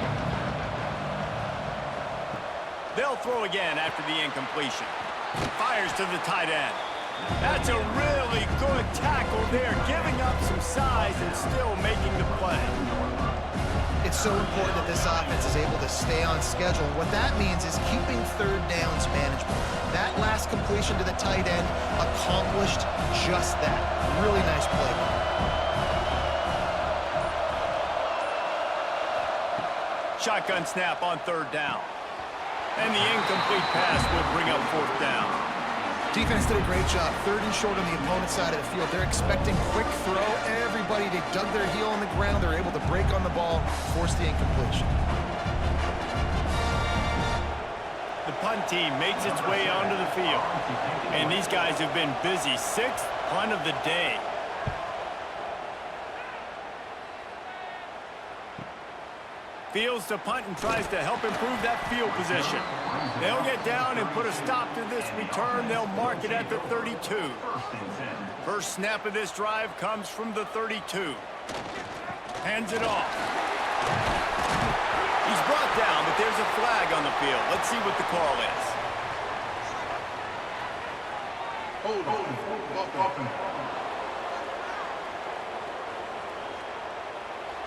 They'll throw again after the incompletion. Fires to the tight end. That's a really good tackle there, giving up some size and still making the play. It's so important that this offense is able to stay on schedule. What that means is keeping 3rd downs manageable. That last completion to the tight end accomplished just that. Really nice play. Shotgun snap on 3rd down. And the incomplete pass will bring up 4th down. Defense did a great job. 3rd and short on the opponent's side of the field. They're expecting quick throw. Everybody, they dug their heel on the ground. They're able to break on the ball, force the incompletion. The punt team makes its way onto the field. And these guys have been busy. Sixth punt of the day. Fields to punt and tries to help improve that field position. They'll get down and put a stop to this return. They'll mark it at the 32. First snap of this drive comes from the 32. Hands it off. He's brought down, but there's a flag on the field. Let's see what the call is.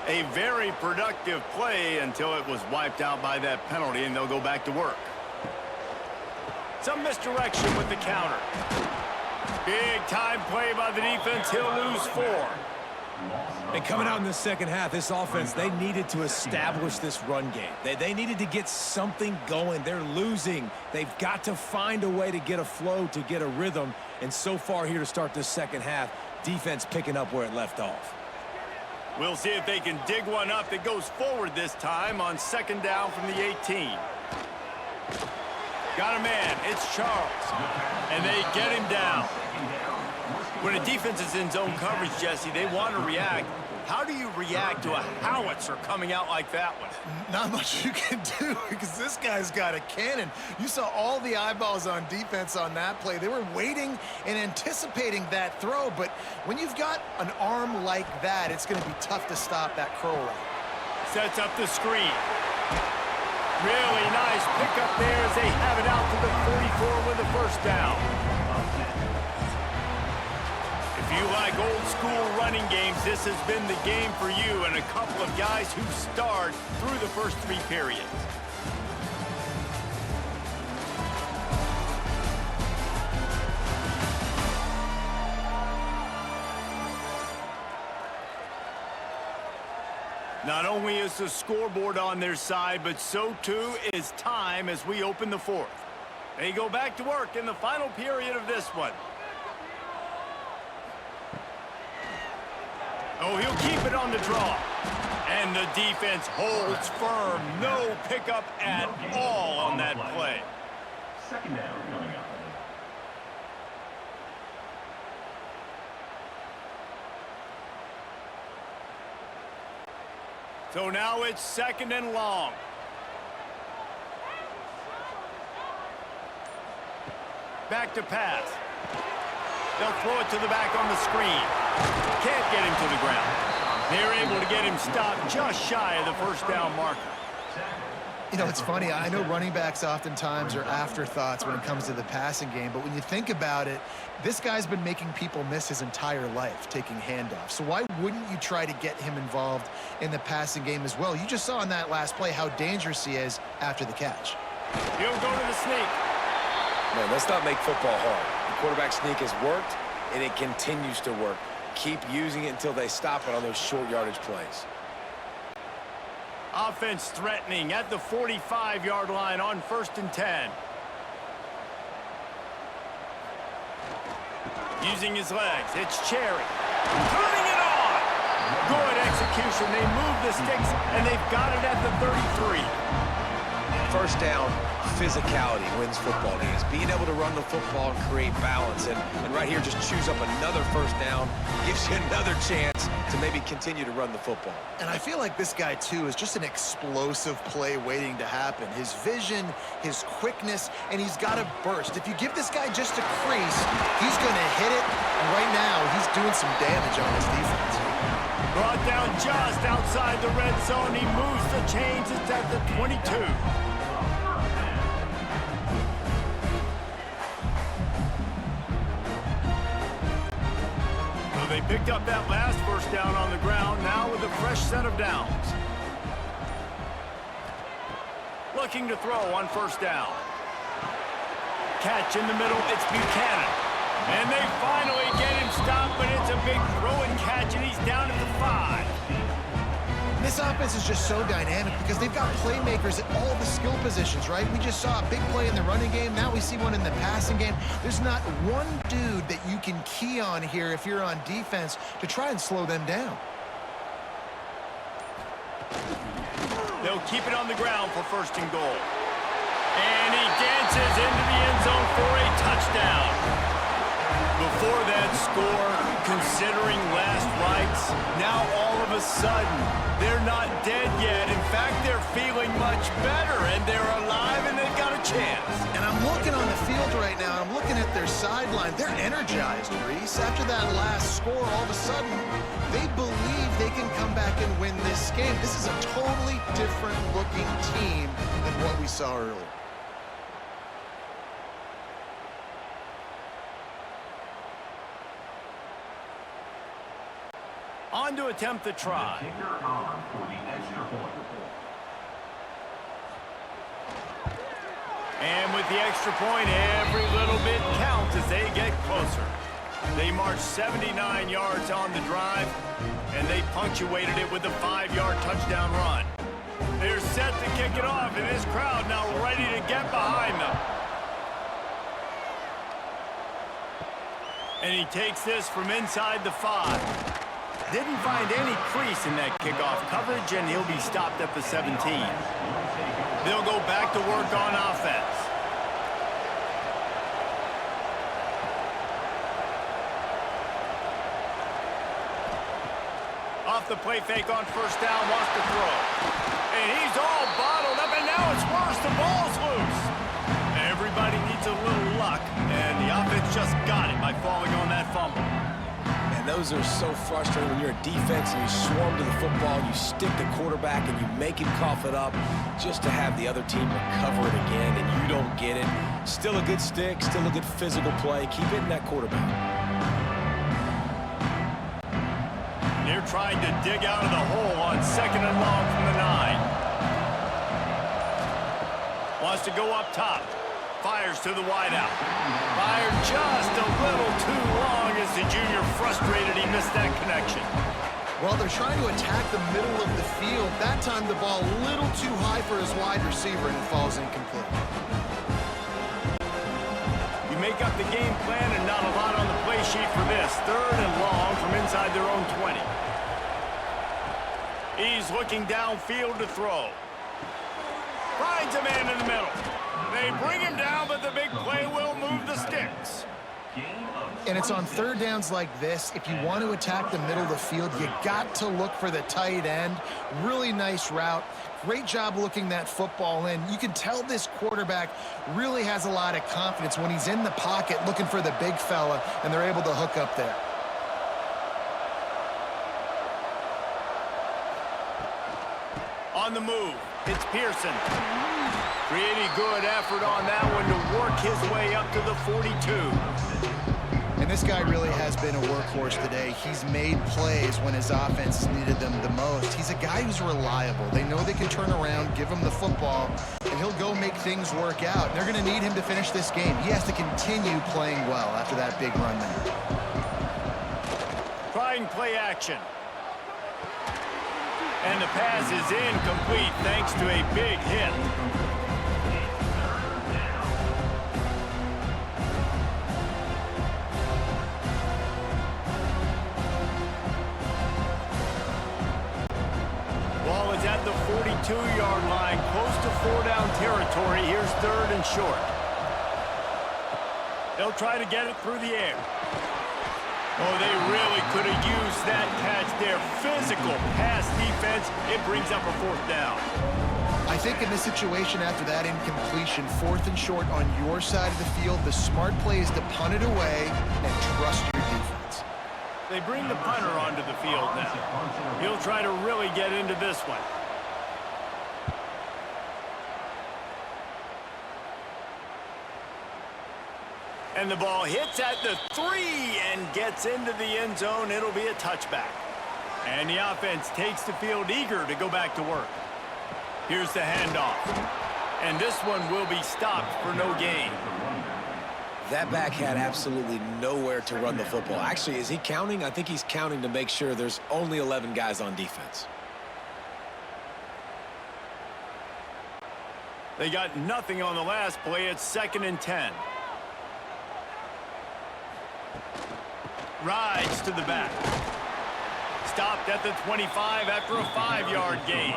A very productive play until it was wiped out by that penalty, and they'll go back to work. Some misdirection with the counter. Big time play by the defense. He'll lose 4. And coming out in the second half, this offense, they needed to establish this run game. They needed to get something going. They're losing. They've got to find a way to get a flow, to get a rhythm. And so far here to start this second half, defense picking up where it left off. We'll see if they can dig one up that goes forward this time on second down from the 18. Got a man. It's Charles. And they get him down. When a defense is in zone coverage, Jesse, they want to react. How do you react to a howitzer coming out like that one? Not much you can do because this guy's got a cannon. You saw all the eyeballs on defense on that play. They were waiting and anticipating that throw, but when you've got an arm like that, it's going to be tough to stop that curl route. Sets up the screen. Really nice pickup there as they have it out to the 44 with a first down. If you like old school running games, this has been the game for you and a couple of guys who starred through the first 3 periods. Not only is the scoreboard on their side, but so too is time as we open the 4th. They go back to work in the final period of this one. Oh, he'll keep it on the draw. And the defense holds firm. No pickup at all on that play. Second down coming up. So now it's second and long. Back to pass. They'll throw it to the back on the screen. Can't get him to the ground. They're able to get him stopped just shy of the first down marker. You know, it's funny. I know running backs oftentimes are afterthoughts when it comes to the passing game, but when you think about it, this guy's been making people miss his entire life taking handoffs. So why wouldn't you try to get him involved in the passing game as well? You just saw in that last play how dangerous he is after the catch. He'll go to the sneak. Man, let's not make football hard. The quarterback sneak has worked, and it continues to work. Keep using it until they stop it on those short yardage plays. Offense threatening at the 45-yard line on 1st and 10. Using his legs, it's Cherry. Turning it on! Good execution. They move the sticks, and they've got it at the 33. First down, physicality wins football games. Being able to run the football and create balance. And right here, just choose up another first down. Gives you another chance to maybe continue to run the football. And I feel like this guy, too, is just an explosive play waiting to happen. His vision, his quickness, and he's got a burst. If you give this guy just a crease, he's going to hit it. And right now, he's doing some damage on his defense. Brought down just outside the red zone. He moves the chains. It's at the 22. They picked up that last first down on the ground, now with a fresh set of downs. Looking to throw on first down. Catch in the middle, it's Buchanan. And they finally get him stopped, but it's a big throw and catch, and he's down at the 5. This offense is just so dynamic because they've got playmakers at all the skill positions, right? We just saw a big play in the running game. Now we see one in the passing game. There's not one dude that you can key on here if you're on defense to try and slow them down. They'll keep it on the ground for 1st and goal. And he dances into the end zone for a touchdown. Before that score, considering last rites, now all of a sudden, they're not dead yet. In fact, they're feeling much better, and they're alive, and they've got a chance. And I'm looking on the field right now, and I'm looking at their sideline. They're energized, Reese. After that last score, all of a sudden, they believe they can come back and win this game. This is a totally different-looking team than what we saw earlier. On to attempt the try. Kicker on for the extra point. And with the extra point, every little bit counts as they get closer. They marched 79 yards on the drive, and they punctuated it with a 5-yard touchdown run. They're set to kick it off, and this crowd now ready to get behind them. And he takes this from inside the 5. Didn't find any crease in that kickoff coverage, and he'll be stopped at the 17. They'll go back to work on offense. Off the play fake on first down, wants to throw. And he's all bottled up, and now it's worse. The ball's loose. Everybody needs a little luck, and the offense just got it by falling on that fumble. Those are so frustrating when you're a defense and you swarm to the football, you stick the quarterback and you make him cough it up just to have the other team recover it again, and you don't get it. Still a good stick, still a good physical play. Keep hitting that quarterback. They're trying to dig out of the hole on 2nd and long from the 9. Wants to go up top. Fires to the wideout. Fired just a little too long as the junior frustrated he missed that connection. Well, they're trying to attack the middle of the field. That time the ball a little too high for his wide receiver, and it falls incomplete. You make up the game plan and not a lot on the play sheet for this. 3rd and long from inside their own 20. He's looking downfield to throw. Finds a man in the middle. They bring him down, but the big play will move the sticks. And it's on 3rd downs like this. If you want to attack the middle of the field, you got to look for the tight end. Really nice route. Great job looking that football in. You can tell this quarterback really has a lot of confidence when he's in the pocket looking for the big fella, and they're able to hook up there. On the move, it's Pearson. Pretty good effort on that one to work his way up to the 42. And this guy really has been a workhorse today. He's made plays when his offense needed them the most. He's a guy who's reliable. They know they can turn around, give him the football, and he'll go make things work out. They're going to need him to finish this game. He has to continue playing well after that big run there. Trying play action. And the pass is incomplete thanks to a big hit. Ball is at the 42-yard line, close to 4-down territory. Here's 3rd and short. They'll try to get it through the air. Oh, they really could have used that catch there. Physical pass defense. It brings up a 4th down. I think in this situation after that incompletion, 4th and short on your side of the field, the smart play is to punt it away and trust your defense. They bring the punter onto the field now. He'll try to really get into this one. And the ball hits at the 3 and gets into the end zone. It'll be a touchback. And the offense takes the field eager to go back to work. Here's the handoff. And this one will be stopped for no gain. That back had absolutely nowhere to run the football. Actually, is he counting? I think he's counting to make sure there's only 11 guys on defense. They got nothing on the last play. It's 2nd and 10. Rides to the back. Stopped at the 25 after a 5-yard gain.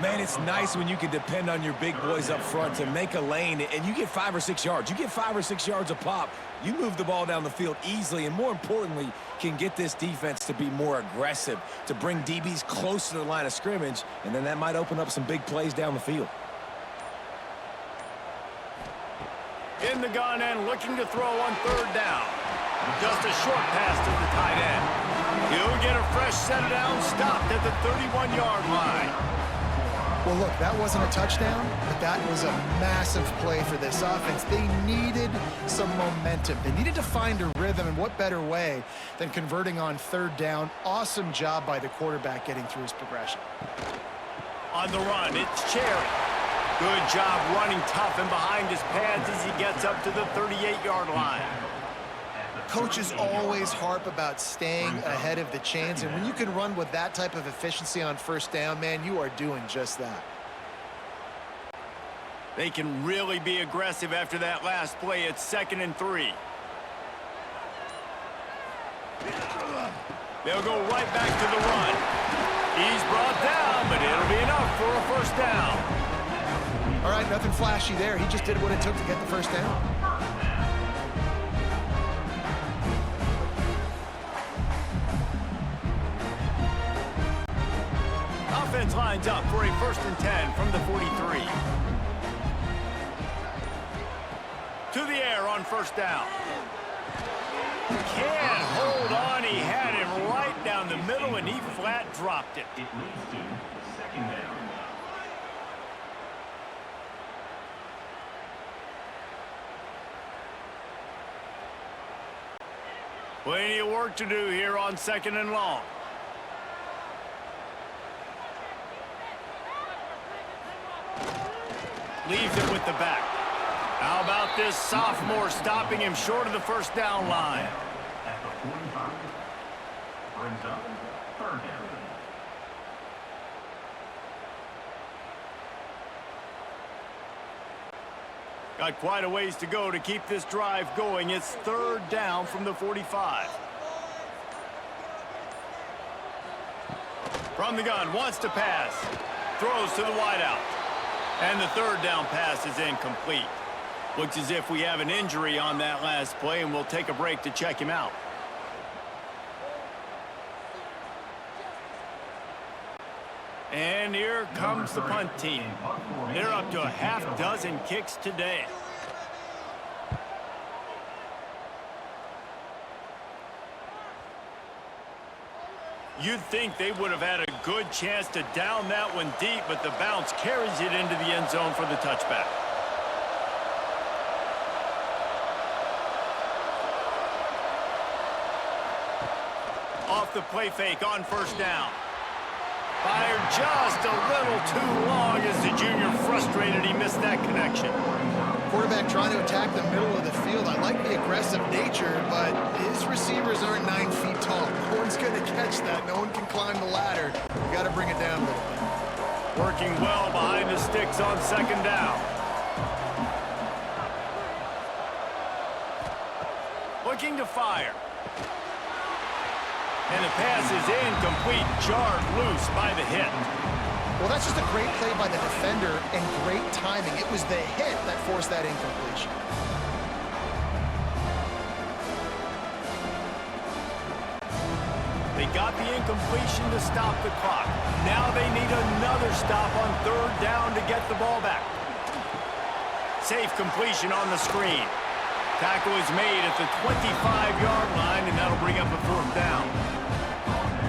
Man, it's nice when you can depend on your big boys up front to make a lane, and you get 5 or 6 yards. You get 5 or 6 yards a pop. You move the ball down the field easily, and more importantly, can get this defense to be more aggressive, to bring DBs close to the line of scrimmage, and then that might open up some big plays down the field. In the gun and looking to throw on 3rd down. Just a short pass to the tight end. He'll get a fresh set down, stopped at the 31-yard line. Well, look, that wasn't a touchdown, but that was a massive play for this offense. They needed some momentum. They needed to find a rhythm, and what better way than converting on 3rd down. Awesome job by the quarterback getting through his progression. On the run, it's Cherry. Good job running tough and behind his pads as he gets up to the 38-yard line. Coaches always harp about staying ahead of the chains, and when you can run with that type of efficiency on 1st down, man, you are doing just that. They can really be aggressive after that last play. It's 2nd and 3. They'll go right back to the run. He's brought down, but it'll be enough for a 1st down. All right, nothing flashy there. He just did what it took to get the 1st down. Offense lines up for a 1st and 10 from the 43. To the air on 1st down. Can't hold on. He had him right down the middle, and he flat dropped it. It leads to 2nd down. Plenty of work to do here on 2nd and long. Leaves it with the back. How about this sophomore stopping him short of the 1st down line? At the 45, brings up 3rd down. Got quite a ways to go to keep this drive going. It's 3rd down from the 45. From the gun, wants to pass. Throws to the wideout. And the 3rd down pass is incomplete. Looks as if we have an injury on that last play, and we'll take a break to check him out. And here comes the punt team. They're up to a half-dozen kicks today. You'd think they would have had a good chance to down that one deep, but the bounce carries it into the end zone for the touchback. Off the play fake on 1st down. Fired just a little too long as the junior frustrated. He missed that connection. Quarterback trying to attack the middle of the field. I like the aggressive nature, but his receivers aren't 9 feet tall. No one's going to catch that. No one can climb the ladder. You got to bring it down a little bit. Working well behind the sticks on 2nd down. Looking to fire. And the pass is incomplete, jarred loose by the hit. Well, that's just a great play by the defender and great timing. It was the hit that forced that incompletion. They got the incompletion to stop the clock. Now they need another stop on 3rd down to get the ball back. Safe completion on the screen. Tackle is made at the 25-yard line, and that'll bring up a 4th down.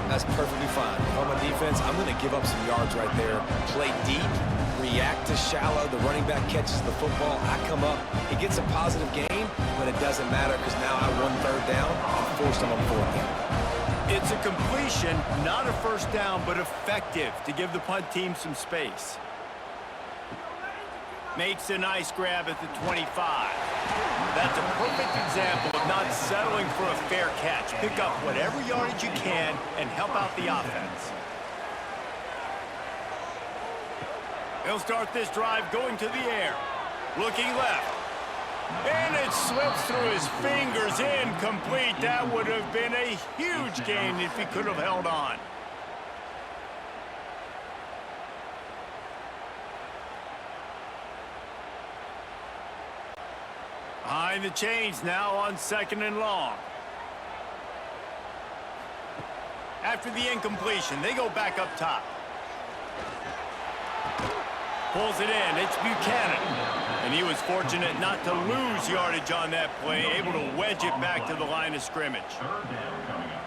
That's perfectly fine. If I'm on defense, I'm going to give up some yards right there. Play deep, react to shallow. The running back catches the football. I come up. He gets a positive gain, but it doesn't matter because now I won 3rd down and forced him on 4th down. It's a completion, not a 1st down, but effective to give the punt team some space. Makes a nice grab at the 25. That's a perfect example of not settling for a fair catch. Pick up whatever yardage you can and help out the offense. He'll start this drive going to the air. Looking left. And it slips through his fingers, incomplete. That would have been a huge gain if he could have held on. Trying the change now on 2nd and long. After the incompletion, they go back up top. Pulls it in. It's Buchanan. And he was fortunate not to lose yardage on that play, able to wedge it back to the line of scrimmage.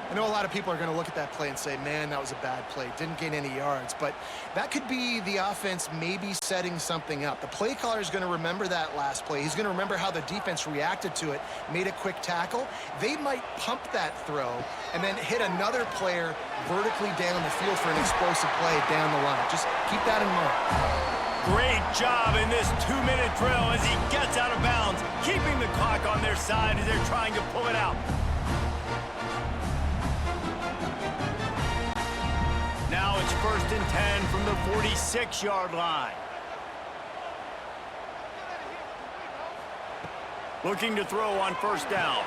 I know a lot of people are going to look at that play and say, man, that was a bad play. Didn't gain any yards. But that could be the offense maybe setting something up. The play caller is going to remember that last play. He's going to remember how the defense reacted to it, made a quick tackle. They might pump that throw and then hit another player vertically down the field for an explosive play down the line. Just keep that in mind. Great job in this 2-minute drill as he gets out of bounds, keeping the clock on their side as they're trying to pull it out. Now it's 1st and 10 from the 46-yard line. Looking to throw on 1st down.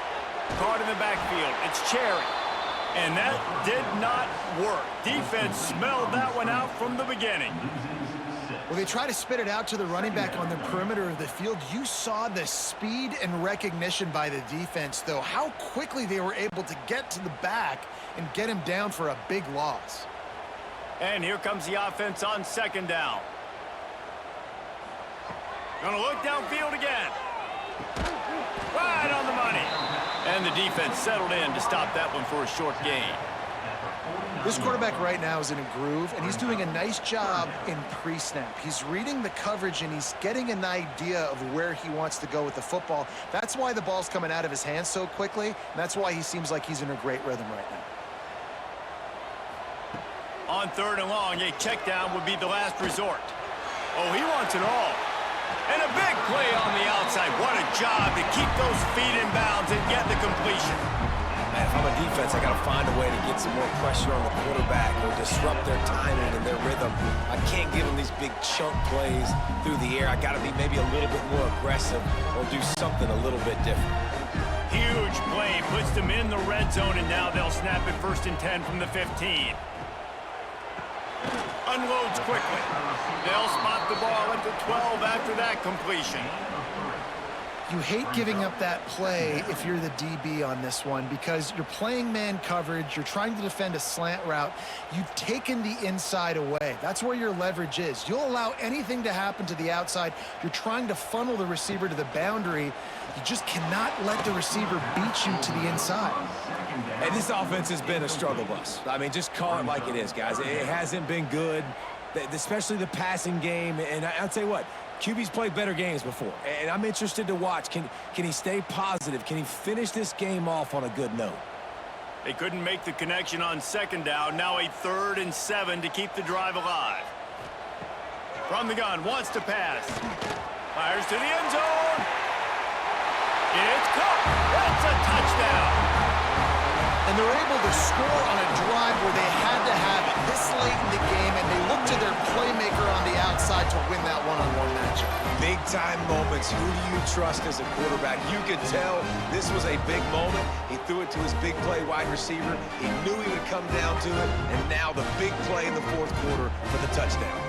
Caught in the backfield. It's Cherry. And that did not work. Defense smelled that one out from the beginning. Well, they try to spit it out to the running back on the perimeter of the field. You saw the speed and recognition by the defense, though, how quickly they were able to get to the back and get him down for a big loss. And here comes the offense on 2nd down. Gonna look downfield again. Right on the money. And the defense settled in to stop that one for a short gain. This quarterback right now is in a groove, and he's doing a nice job in pre-snap. He's reading the coverage, and he's getting an idea of where he wants to go with the football. That's why the ball's coming out of his hands so quickly, and that's why he seems like he's in a great rhythm right now. On 3rd and long, a check down would be the last resort. Oh, he wants it all. And a big play on the outside. What a job to keep those feet in bounds and get the completion. Man, if I'm a defense, I got to find a way to get some more pressure on the quarterback or disrupt their timing and their rhythm. I can't give them these big chunk plays through the air. I got to be maybe a little bit more aggressive or do something a little bit different. Huge play puts them in the red zone, and now they'll snap it 1st and 10 from the 15. Unloads quickly. They'll spot the ball at the 12 after that completion. You hate giving up that play if you're the DB on this one because you're playing man coverage, you're trying to defend a slant route, you've taken the inside away. That's where your leverage is. You'll allow anything to happen to the outside. You're trying to funnel the receiver to the boundary. You just cannot let the receiver beat you to the inside. And this offense has been a struggle bus. I mean, just call it like it is, guys. It hasn't been good, especially the passing game. And I'll tell you what, QB's played better games before, and I'm interested to watch. Can he stay positive? Can he finish this game off on a good note? They couldn't make the connection on 2nd down. Now a 3rd and 7 to keep the drive alive. From the gun, wants to pass. Fires to the end zone. It's caught. That's a touchdown. And they're able to score on a drive where they had to have it this late in the game, and they look to their playmaker on the outside to win that one-on-one matchup. Big-time moments. Who do you trust as a quarterback? You could tell this was a big moment. He threw it to his big play wide receiver. He knew he would come down to it, and now the big play in the 4th quarter for the touchdown.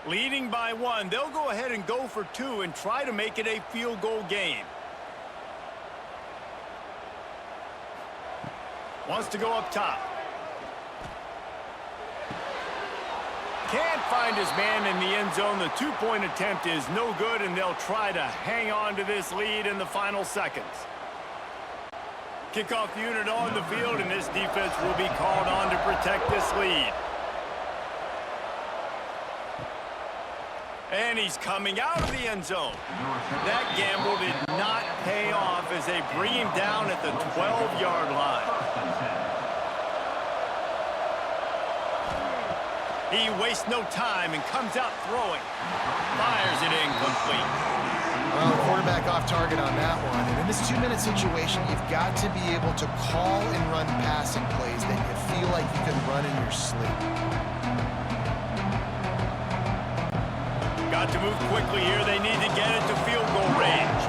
Leading by 1, they'll go ahead and go for 2 and try to make it a field goal game. Wants to go up top. Can't find his man in the end zone. The 2-point attempt is no good, and they'll try to hang on to this lead in the final seconds. Kickoff unit on the field, and this defense will be called on to protect this lead. And he's coming out of the end zone. That gamble did not pay off as they bring him down at the 12-yard line. He wastes no time and comes out throwing. Fires it incomplete. Well, the quarterback off target on that one. And in this 2-minute situation, you've got to be able to call and run passing plays that you feel like you can run in your sleep. Got to move quickly here. They need to get it to field goal range.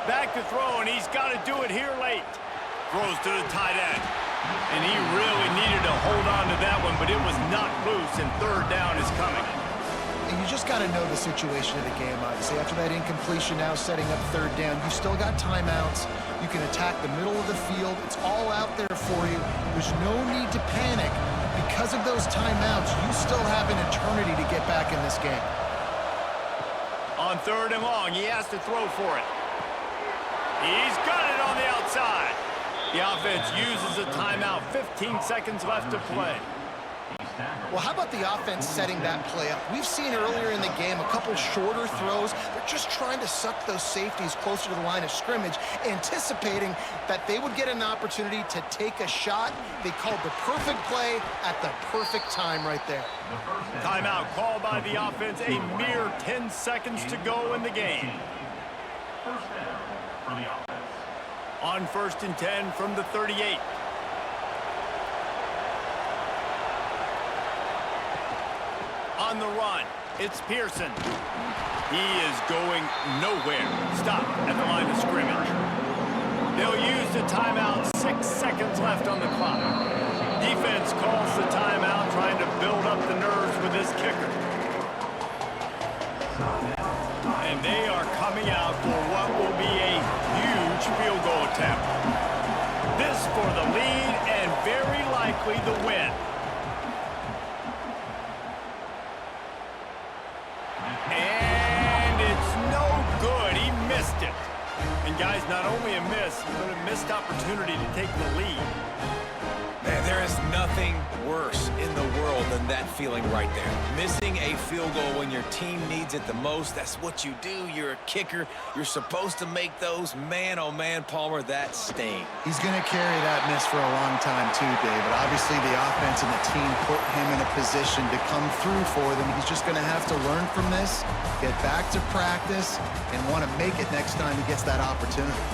Back to throw, and he's got to do it here late. Throws to the tight end. And he really needed to hold on to that one, but it was not loose, and third down is coming. And you just got to know the situation of the game, obviously. After that incompletion, now setting up third down, you still got timeouts. You can attack the middle of the field. It's all out there for you. There's no need to panic. Because of those timeouts, you still have an eternity to get back in this game. On third and long, he has to throw for it. He's got it on the outside. The offense uses a timeout. 15 seconds left to play. Well, how about the offense setting that play up? We've seen earlier in the game a couple shorter throws. They're just trying to suck those safeties closer to the line of scrimmage, anticipating that they would get an opportunity to take a shot. They called the perfect play at the perfect time right there. Timeout called by the offense. A mere 10 seconds to go in the game. First down for the offense. On 1st and 10 from the 38. On the run, it's Pearson. He is going nowhere. Stop at the line of scrimmage. They'll use the timeout. 6 seconds left on the clock. Defense calls the timeout, trying to build up the nerves with this kicker. And they are coming out for what will be a huge field goal attempt. This for the lead and very likely the win. And it's no good. He missed it. And guys, not only a miss, but a missed opportunity to take the lead. Man, there is nothing worse in the world than that feeling right there. Missing a field goal when your team needs it the most. That's what you do. You're a kicker. You're supposed to make those. Man, oh man, Palmer, that stings. He's going to carry that miss for a long time too, David. Obviously, the offense and the team put him in a position to come through for them. He's just going to have to learn from this, get back to practice, and want to make it next time he gets that opportunity.